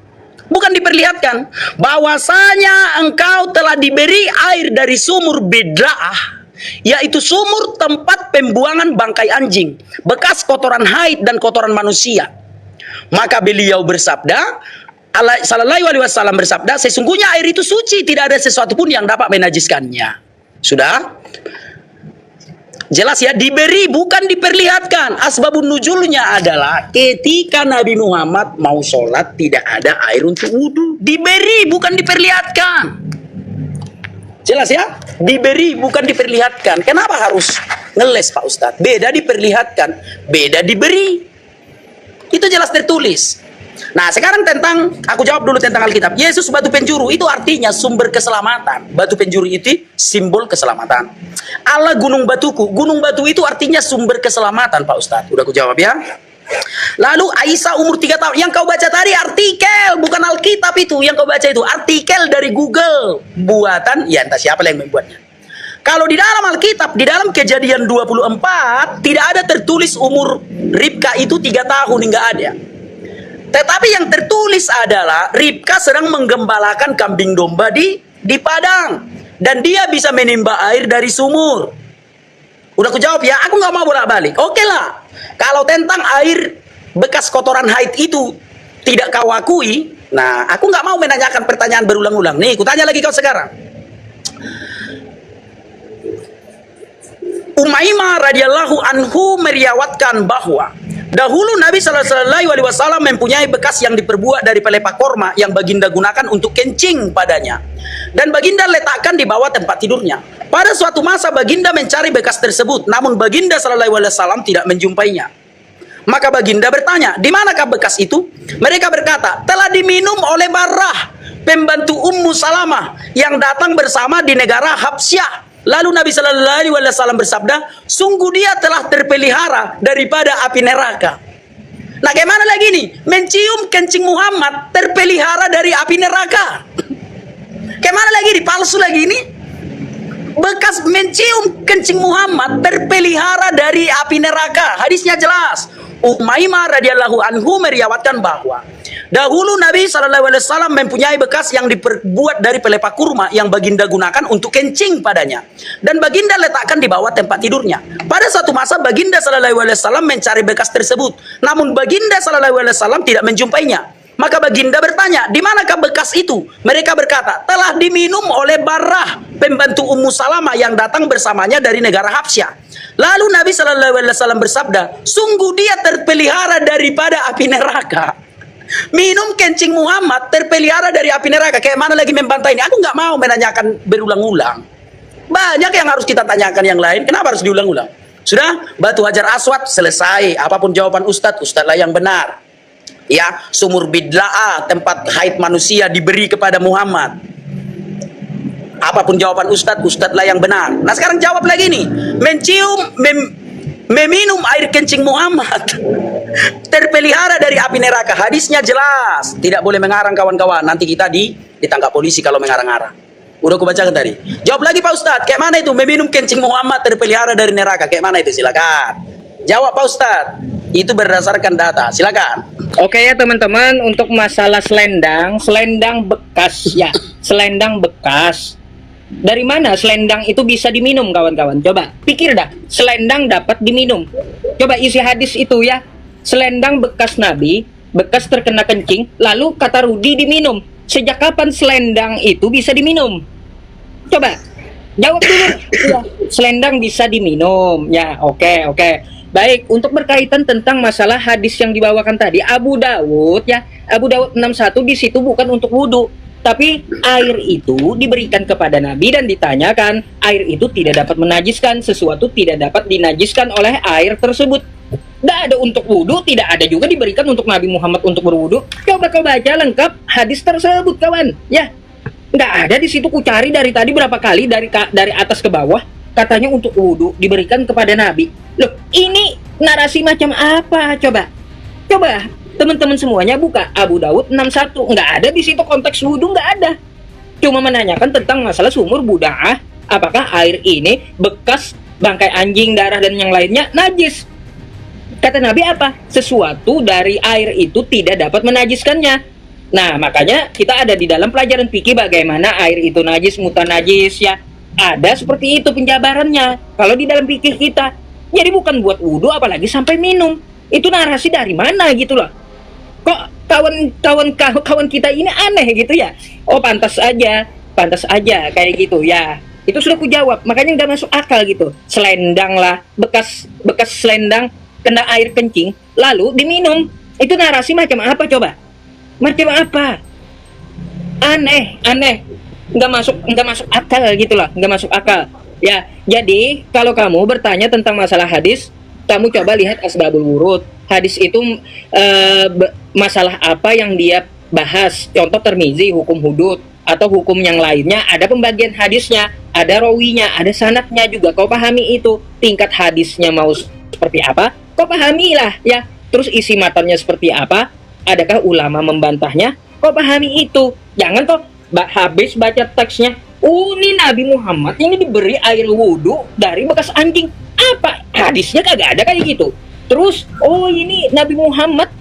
bukan diperlihatkan. Bahwasanya engkau telah diberi air dari sumur bid'ah, yaitu sumur tempat pembuangan bangkai anjing, bekas kotoran haid dan kotoran manusia. Maka beliau bersabda, Sallallahu Alaihi Wasallam bersabda, sesungguhnya air itu suci, tidak ada sesuatu pun yang dapat menajiskannya. Sudah? Jelas ya, diberi bukan diperlihatkan. Asbabun nuzulnya adalah ketika Nabi Muhammad mau sholat tidak ada air untuk wudhu. Diberi bukan diperlihatkan. Jelas ya? Diberi bukan diperlihatkan. Kenapa harus ngeles Pak Ustadz? Beda diperlihatkan, beda diberi. Itu jelas tertulis. Nah, sekarang aku jawab dulu tentang Alkitab. Yesus batu penjuru itu artinya sumber keselamatan. Batu penjuru itu simbol keselamatan. Allah gunung batuku. Gunung batu itu artinya sumber keselamatan, Pak Ustadz. Udah aku jawab ya. Lalu Aisyah umur 3 tahun. Yang kau baca tadi artikel, bukan Alkitab itu. Yang kau baca itu artikel dari Google. Buatan, ya entah siapa yang membuatnya. Kalau di dalam Alkitab, di dalam Kejadian 24, tidak ada tertulis umur Ribka itu 3 tahun, enggak ada. Tetapi yang tertulis adalah Ribka sedang menggembalakan kambing domba di padang, dan dia bisa menimba air dari sumur. Udah aku jawab ya, aku nggak mau bolak-balik. Oke lah, kalau tentang air bekas kotoran haid itu tidak kau akui, nah aku nggak mau menanyakan pertanyaan berulang-ulang. Nih, kutanya lagi kau sekarang. Umaymah radhiyallahu anhu meriwayatkan bahwa dahulu Nabi sallallahu alaihi wasallam mempunyai bekas yang diperbuat dari pelepah korma yang baginda gunakan untuk kencing padanya, dan baginda letakkan di bawah tempat tidurnya. Pada suatu masa baginda mencari bekas tersebut, namun baginda sallallahu alaihi wasallam tidak menjumpainya. Maka baginda bertanya, di manakah bekas itu? Mereka berkata, telah diminum oleh Barrah, pembantu Ummu Salamah yang datang bersama di negara Habsyah. Lalu Nabi Sallallahu Alaihi Wasallam bersabda, sungguh dia telah terpelihara daripada api neraka. Nah, gimana lagi nih? Mencium kencing Muhammad terpelihara dari api neraka. Gimana lagi nih? Palsu lagi ini? Bekas mencium kencing Muhammad terpelihara dari api neraka. Hadisnya jelas. Umaymah radhiyallahu anhu meriwayatkan bahwa dahulu Nabi SAW mempunyai bekas yang diperbuat dari pelepah kurma yang baginda gunakan untuk kencing padanya, dan baginda letakkan di bawah tempat tidurnya. Pada suatu masa baginda SAW mencari bekas tersebut, namun baginda SAW tidak menjumpainya. Maka baginda bertanya, di manakah bekas itu? Mereka berkata, telah diminum oleh Barrah, pembantu Ummu Salamah yang datang bersamanya dari negara Habsyah. Lalu Nabi SAW bersabda, sungguh dia terpelihara daripada api neraka. Minum kencing Muhammad terpelihara dari api neraka. Kayak mana lagi membantah ini? Aku nggak mau menanyakan berulang-ulang. Banyak yang harus kita tanyakan yang lain. Kenapa harus diulang-ulang? Sudah, batu hajar aswad selesai. Apapun jawaban Ustadz, Ustadzlah yang benar. Ya, sumur bidla'ah, tempat haid manusia diberi kepada Muhammad. Apapun jawaban Ustadz, Ustadzlah yang benar. Nah, sekarang jawab lagi nih. Meminum air kencing Muhammad terpelihara dari api neraka. Hadisnya jelas. Tidak boleh mengarang kawan-kawan. Nanti kita ditangkap polisi kalau mengarang-arang. Udah aku bacakan tadi. Jawab lagi Pak Ustadz. Kayak mana itu meminum kencing Muhammad terpelihara dari neraka? Kayak mana itu? Silakan. Jawab Pak Ustadz. Itu berdasarkan data. Silakan. Oke ya teman-teman, untuk masalah selendang bekas ya, selendang bekas. Dari mana selendang itu bisa diminum kawan-kawan? Coba pikir dah, selendang dapat diminum. Coba isi hadis itu ya, selendang bekas Nabi, bekas terkena kencing, lalu kata Rudi diminum. Sejak kapan selendang itu bisa diminum? Coba jawab dulu. Ya, selendang bisa diminum. Ya, oke. Baik, untuk berkaitan tentang masalah hadis yang dibawakan tadi, Abu Dawud ya, Abu Dawud 61 di situ bukan untuk wudhu, tapi air itu diberikan kepada Nabi dan ditanyakan, air itu tidak dapat menajiskan, sesuatu tidak dapat dinajiskan oleh air tersebut. Tidak ada untuk wudhu, tidak ada juga diberikan untuk Nabi Muhammad untuk berwudhu. Coba kau baca lengkap hadis tersebut kawan, ya. Nggak ada di situ, ku cari dari tadi berapa kali dari atas ke bawah. Katanya untuk wudhu diberikan kepada Nabi. Loh, ini narasi macam apa? Coba teman-teman semuanya buka Abu Dawud 61. Nggak ada di situ konteks wudhu, nggak ada. Cuma menanyakan tentang masalah sumur buda'ah. Apakah air ini bekas bangkai anjing, darah, dan yang lainnya najis? Kata Nabi apa? Sesuatu dari air itu tidak dapat menajiskannya. Nah, makanya kita ada di dalam pelajaran fikih bagaimana air itu najis, mutanajis ya. Ada seperti itu penjabarannya kalau di dalam fikih kita. Jadi bukan buat wudhu apalagi sampai minum. Itu narasi dari mana gitu loh. Kok kawan kita ini aneh gitu ya. Oh pantas aja kayak gitu ya. Itu sudah ku jawab, makanya nggak masuk akal gitu. Selendang lah, bekas selendang kena air kencing lalu diminum. Itu narasi macam apa coba? Macam apa? Aneh. Nggak masuk akal gitu lah, nggak masuk akal ya. Jadi kalau kamu bertanya tentang masalah hadis, kamu coba lihat asbabul wurud. Hadis itu masalah apa yang dia bahas. Contoh Tirmizi, hukum hudud atau hukum yang lainnya, ada pembagian hadisnya, ada rawinya, ada sanadnya juga. Kau pahami itu, tingkat hadisnya mau seperti apa, kau pahamilah ya. Terus isi matanya seperti apa, adakah ulama membantahnya, kau pahami itu. Jangan toh habis baca teksnya, ini Nabi Muhammad ini diberi air wudhu dari bekas anjing. Apa? Hadisnya kagak ada kayak gitu. Terus, ini Nabi Muhammad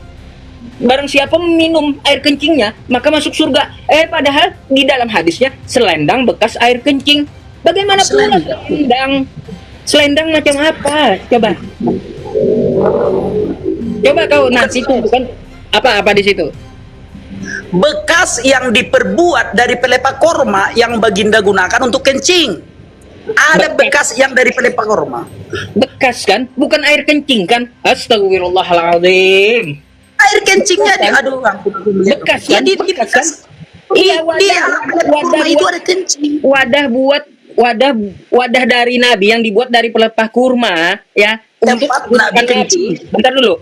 barang siapa minum air kencingnya maka masuk surga. Padahal di dalam hadisnya selendang bekas air kencing. Bagaimana pula selendang Selendang macam apa? Coba. Coba kau nanti tunjukkan apa-apa di situ. Bekas yang diperbuat dari pelepah korma yang baginda gunakan untuk kencing. Ada bekas yang dari pelepah korma. Bekas kan? Bukan air kencing kan? Astagfirullahaladzim. Air kencingnya aduh Bekas ya, kan? Bekas kan? Iya, wadah itu ada kencing. Wadah dari Nabi yang dibuat dari pelepah kurma ya untuk Tempat gunakan Nabi kencing. Bentar dulu.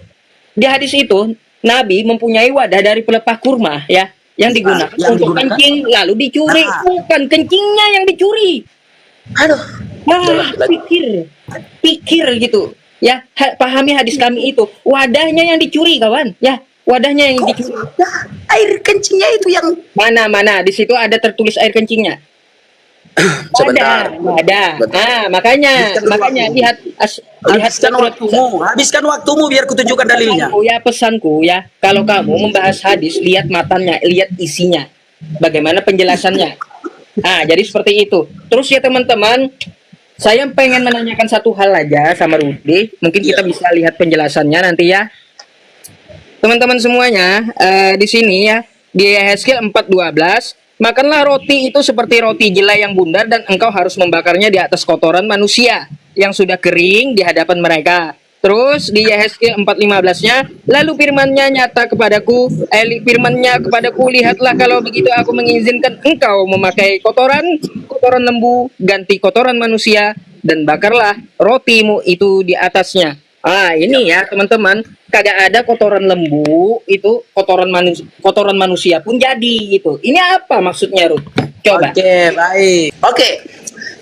Di hadis itu Nabi mempunyai wadah dari pelepah kurma ya yang digunakan yang untuk digunakan. kencing lalu dicuri. Nah. Bukan kencingnya yang dicuri. Aduh. Pikir gitu ya, pahami hadis kami itu wadahnya yang dicuri kawan ya, wadahnya yang dicuri. Air kencingnya itu yang Mana di situ ada tertulis air kencingnya. sebentar. Ada. Ah, makanya lihat Habiskan waktumu biar kutunjukkan dalilnya. pesanku ya, kalau kamu membahas hadis, lihat matanya, lihat isinya, bagaimana penjelasannya. Ah, jadi seperti itu. Terus ya teman-teman, saya pengen menanyakan satu hal aja sama Rudi. Mungkin kita bisa lihat penjelasannya nanti ya. Teman-teman semuanya, di sini ya, di Yehezkiel 4:12, makanlah roti itu seperti roti jelai yang bundar dan engkau harus membakarnya di atas kotoran manusia yang sudah kering di hadapan mereka. Terus di Yehezkiel 4:15-nya, lalu firman-Nya nyata kepadaku, firman-Nya kepadaku, lihatlah kalau begitu aku mengizinkan engkau memakai kotoran lembu ganti kotoran manusia dan bakarlah rotimu itu di atasnya. Ah, ini ya teman-teman, kagak ada kotoran lembu, itu kotoran manusia pun jadi gitu. Ini apa maksudnya, Ruth? Coba. Oke, baik. Oke.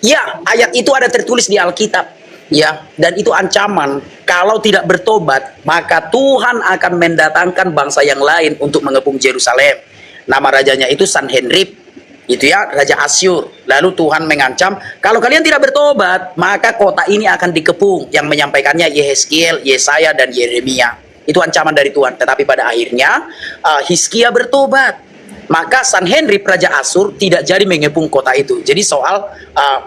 Ya, ayat itu ada tertulis di Alkitab. Ya, dan itu ancaman. Kalau tidak bertobat, maka Tuhan akan mendatangkan bangsa yang lain untuk mengepung Yerusalem. Nama rajanya itu Sanherib. Itu ya, Raja Asyur. Lalu Tuhan mengancam, kalau kalian tidak bertobat, maka kota ini akan dikepung. Yang menyampaikannya Yehezkiel, Yesaya, dan Yeremia. Itu ancaman dari Tuhan. Tetapi pada akhirnya, Hizkia bertobat. Maka Sanherib, Raja Asyur, tidak jadi mengepung kota itu. Jadi soal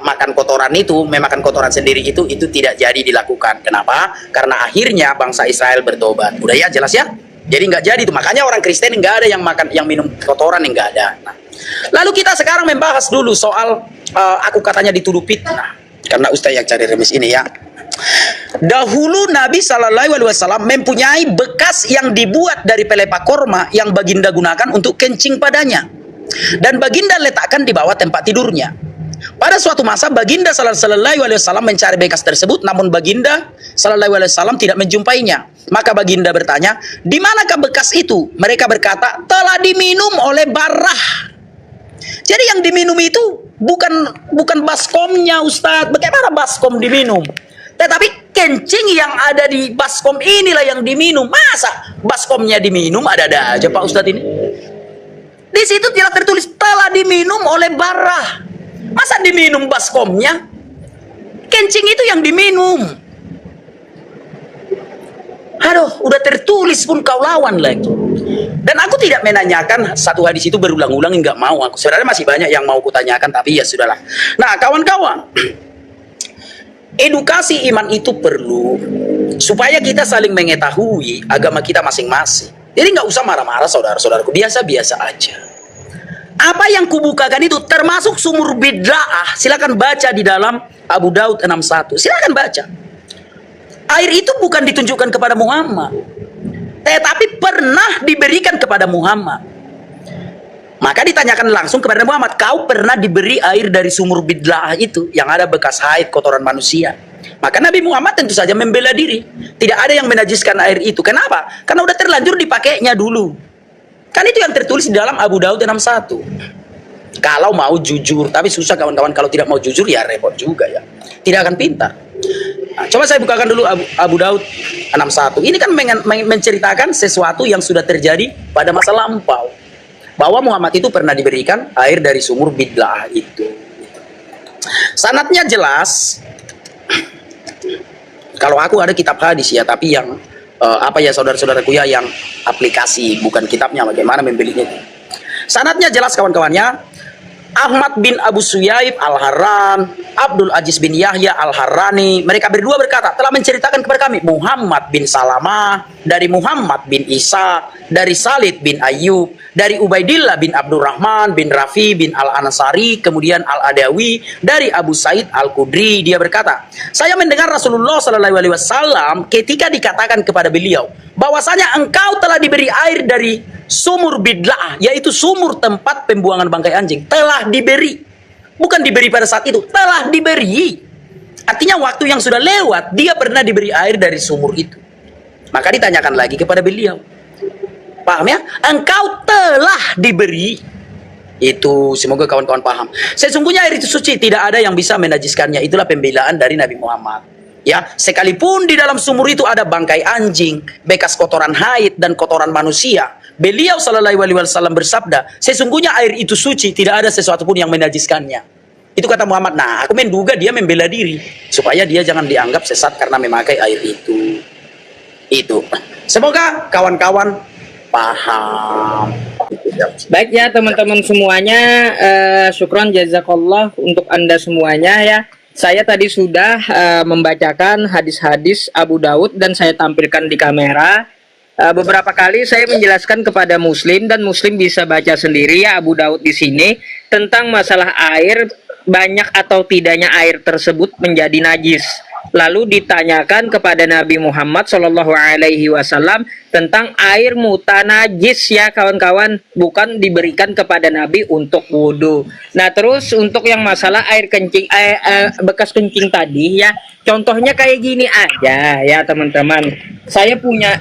makan kotoran itu, memakan kotoran sendiri itu tidak jadi dilakukan. Kenapa? Karena akhirnya bangsa Israel bertobat. Udah ya, jelas ya? Jadi nggak jadi itu. Makanya orang Kristen nggak ada yang minum kotoran, yang nggak ada. Nah, lalu kita sekarang membahas dulu soal aku katanya dituduh fitnah. Karena Ustaz yang cari remis ini ya. Dahulu Nabi SAW mempunyai bekas yang dibuat dari pelepah korma yang baginda gunakan untuk kencing padanya. Dan baginda letakkan di bawah tempat tidurnya. Pada suatu masa baginda SAW mencari bekas tersebut, namun baginda SAW tidak menjumpainya. Maka baginda bertanya, di manakah bekas itu? Mereka berkata, telah diminum oleh Barrah. Jadi yang diminum itu bukan baskomnya, Ustadz. Bagaimana baskom diminum? Tetapi kencing yang ada di baskom inilah yang diminum. Masa baskomnya diminum? Ada aja Pak Ustadz ini. Di situ tidak tertulis telah diminum oleh Barrah. Masa diminum baskomnya? Kencing itu yang diminum. Aduh, udah tertulis pun kau lawan lagi. Dan aku tidak menanyakan satu hadis itu berulang-ulang, nggak mau aku. Sebenarnya masih banyak yang mau kutanyakan, tapi ya sudahlah. Nah, kawan-kawan, edukasi iman itu perlu supaya kita saling mengetahui agama kita masing-masing. Jadi nggak usah marah-marah saudara-saudaraku, biasa-biasa aja. Apa yang kubukakan itu termasuk sumur bid'ah. Silakan baca di dalam Abu Daud 61. Silakan baca. Air itu bukan ditunjukkan kepada Muhammad, tetapi pernah diberikan kepada Muhammad. Maka ditanyakan langsung kepada Muhammad, kau pernah diberi air dari sumur bid'ah itu yang ada bekas haid kotoran manusia? Maka Nabi Muhammad tentu saja membela diri. Tidak ada yang menajiskan air itu. Kenapa? Karena udah terlanjur dipakainya dulu. Kan itu yang tertulis di dalam Abu Daud 61. Kalau mau jujur, tapi susah kawan-kawan, kalau tidak mau jujur ya repot juga ya. Tidak akan pintar. Nah, coba saya bukakan dulu Abu Daud 61. Ini kan menceritakan sesuatu yang sudah terjadi pada masa lampau. Bahwa Muhammad itu pernah diberikan air dari sumur bid'ah itu. Sanadnya jelas. Kalau aku ada kitab hadis ya, tapi yang apa ya saudara-saudaraku ya, yang aplikasi bukan kitabnya, bagaimana membelinya. Sanadnya jelas kawan-kawannya. Ahmad bin Abu Suyaib Al-Harran, Abdul Aziz bin Yahya Al-Harrani, mereka berdua berkata, telah menceritakan kepada kami Muhammad bin Salamah, dari Muhammad bin Isa, dari Salid bin Ayyub, dari Ubaidillah bin Abdurrahman bin Rafi bin Al-Ansari, kemudian Al-Adawi, dari Abu Said Al-Khudri. Dia berkata, saya mendengar Rasulullah SAW ketika dikatakan kepada beliau bahwasanya engkau telah diberi air dari sumur bidla'ah, yaitu sumur tempat pembuangan bangkai anjing. Telah diberi, bukan diberi pada saat itu, telah diberi. Artinya waktu yang sudah lewat, dia pernah diberi air dari sumur itu. Maka ditanyakan lagi kepada beliau, paham ya? Engkau telah diberi. Itu semoga kawan-kawan paham. Sesungguhnya air itu suci, tidak ada yang bisa menajiskannya. Itulah pembelaan dari Nabi Muhammad. Ya, sekalipun di dalam sumur itu ada bangkai anjing, bekas kotoran haid dan kotoran manusia, beliau sallallahu alaihi wasallam bersabda, sesungguhnya air itu suci, tidak ada sesuatu pun yang menajiskannya. Itu kata Muhammad. Nah, aku menduga dia membela diri supaya dia jangan dianggap sesat karena memakai air itu. Itu. Semoga kawan-kawan paham. Baik ya teman-teman semuanya, syukron jazakallah untuk Anda semuanya ya. Saya tadi sudah membacakan hadis-hadis Abu Daud dan saya tampilkan di kamera. Beberapa kali saya menjelaskan kepada Muslim dan Muslim bisa baca sendiri ya Abu Daud di sini tentang masalah air, banyak atau tidaknya air tersebut menjadi najis. Lalu ditanyakan kepada Nabi Muhammad SAW tentang air mutanajis ya kawan-kawan, bukan diberikan kepada Nabi untuk wudhu. Nah terus untuk yang masalah air kencing, bekas kencing tadi ya, contohnya kayak gini aja ya teman-teman. Saya punya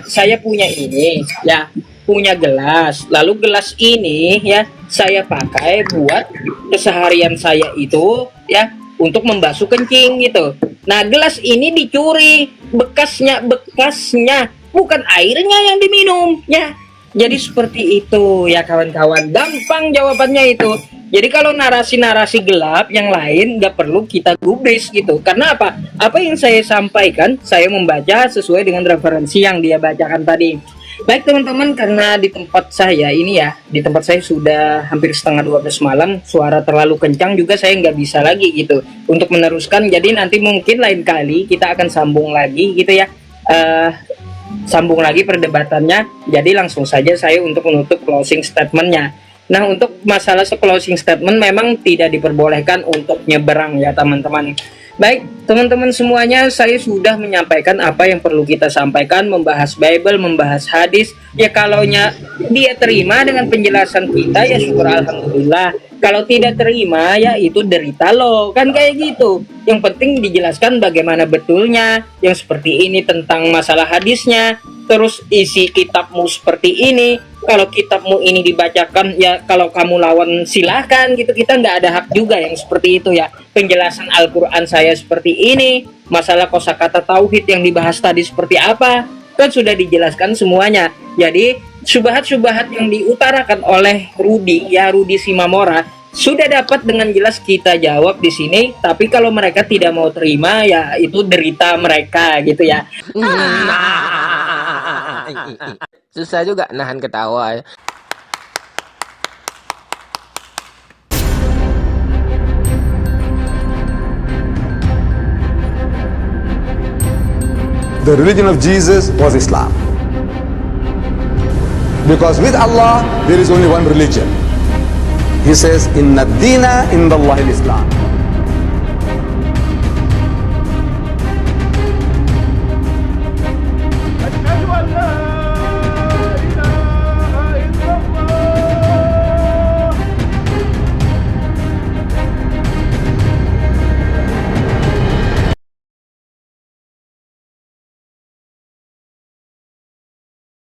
ini ya, punya gelas. Lalu gelas ini ya saya pakai buat keseharian saya itu ya, untuk membasuh kencing gitu. Nah gelas ini dicuri, bekasnya bukan airnya yang diminum ya. Jadi seperti itu ya kawan-kawan, gampang jawabannya itu. Jadi kalau narasi-narasi gelap yang lain nggak perlu kita gubris gitu. Karena apa yang saya sampaikan, saya membaca sesuai dengan referensi yang dia bacakan tadi. Baik teman-teman, karena di tempat saya ini ya, di tempat saya sudah hampir setengah 12 malam, suara terlalu kencang juga saya nggak bisa lagi gitu untuk meneruskan. Jadi nanti mungkin lain kali kita akan sambung lagi gitu ya, sambung lagi perdebatannya. Jadi langsung saja saya untuk menutup closing statementnya. Nah untuk masalah closing statement memang tidak diperbolehkan untuk nyeberang ya teman-teman. Baik teman-teman semuanya, saya sudah menyampaikan apa yang perlu kita sampaikan, membahas Bible, membahas hadis. Ya kalau dia terima dengan penjelasan kita ya syukur alhamdulillah. Kalau tidak terima ya itu derita lo, kan kayak gitu. Yang penting dijelaskan bagaimana betulnya, yang seperti ini tentang masalah hadisnya. Terus isi kitabmu seperti ini, kalau kitabmu ini dibacakan ya kalau kamu lawan silahkan gitu, kita nggak ada hak juga yang seperti itu ya. Penjelasan Al-Quran saya seperti ini, masalah kosakata tauhid yang dibahas tadi seperti apa, kan sudah dijelaskan semuanya. Jadi syubhat-syubhat yang diutarakan oleh Rudi Simamora sudah dapat dengan jelas kita jawab di sini. Tapi kalau mereka tidak mau terima ya itu derita mereka gitu ya. Susah juga nahan ketawa ya. The religion of Jesus was Islam. Because with Allah, there is only one religion. He says, Inna ad-dina inda Allahi al-Islam.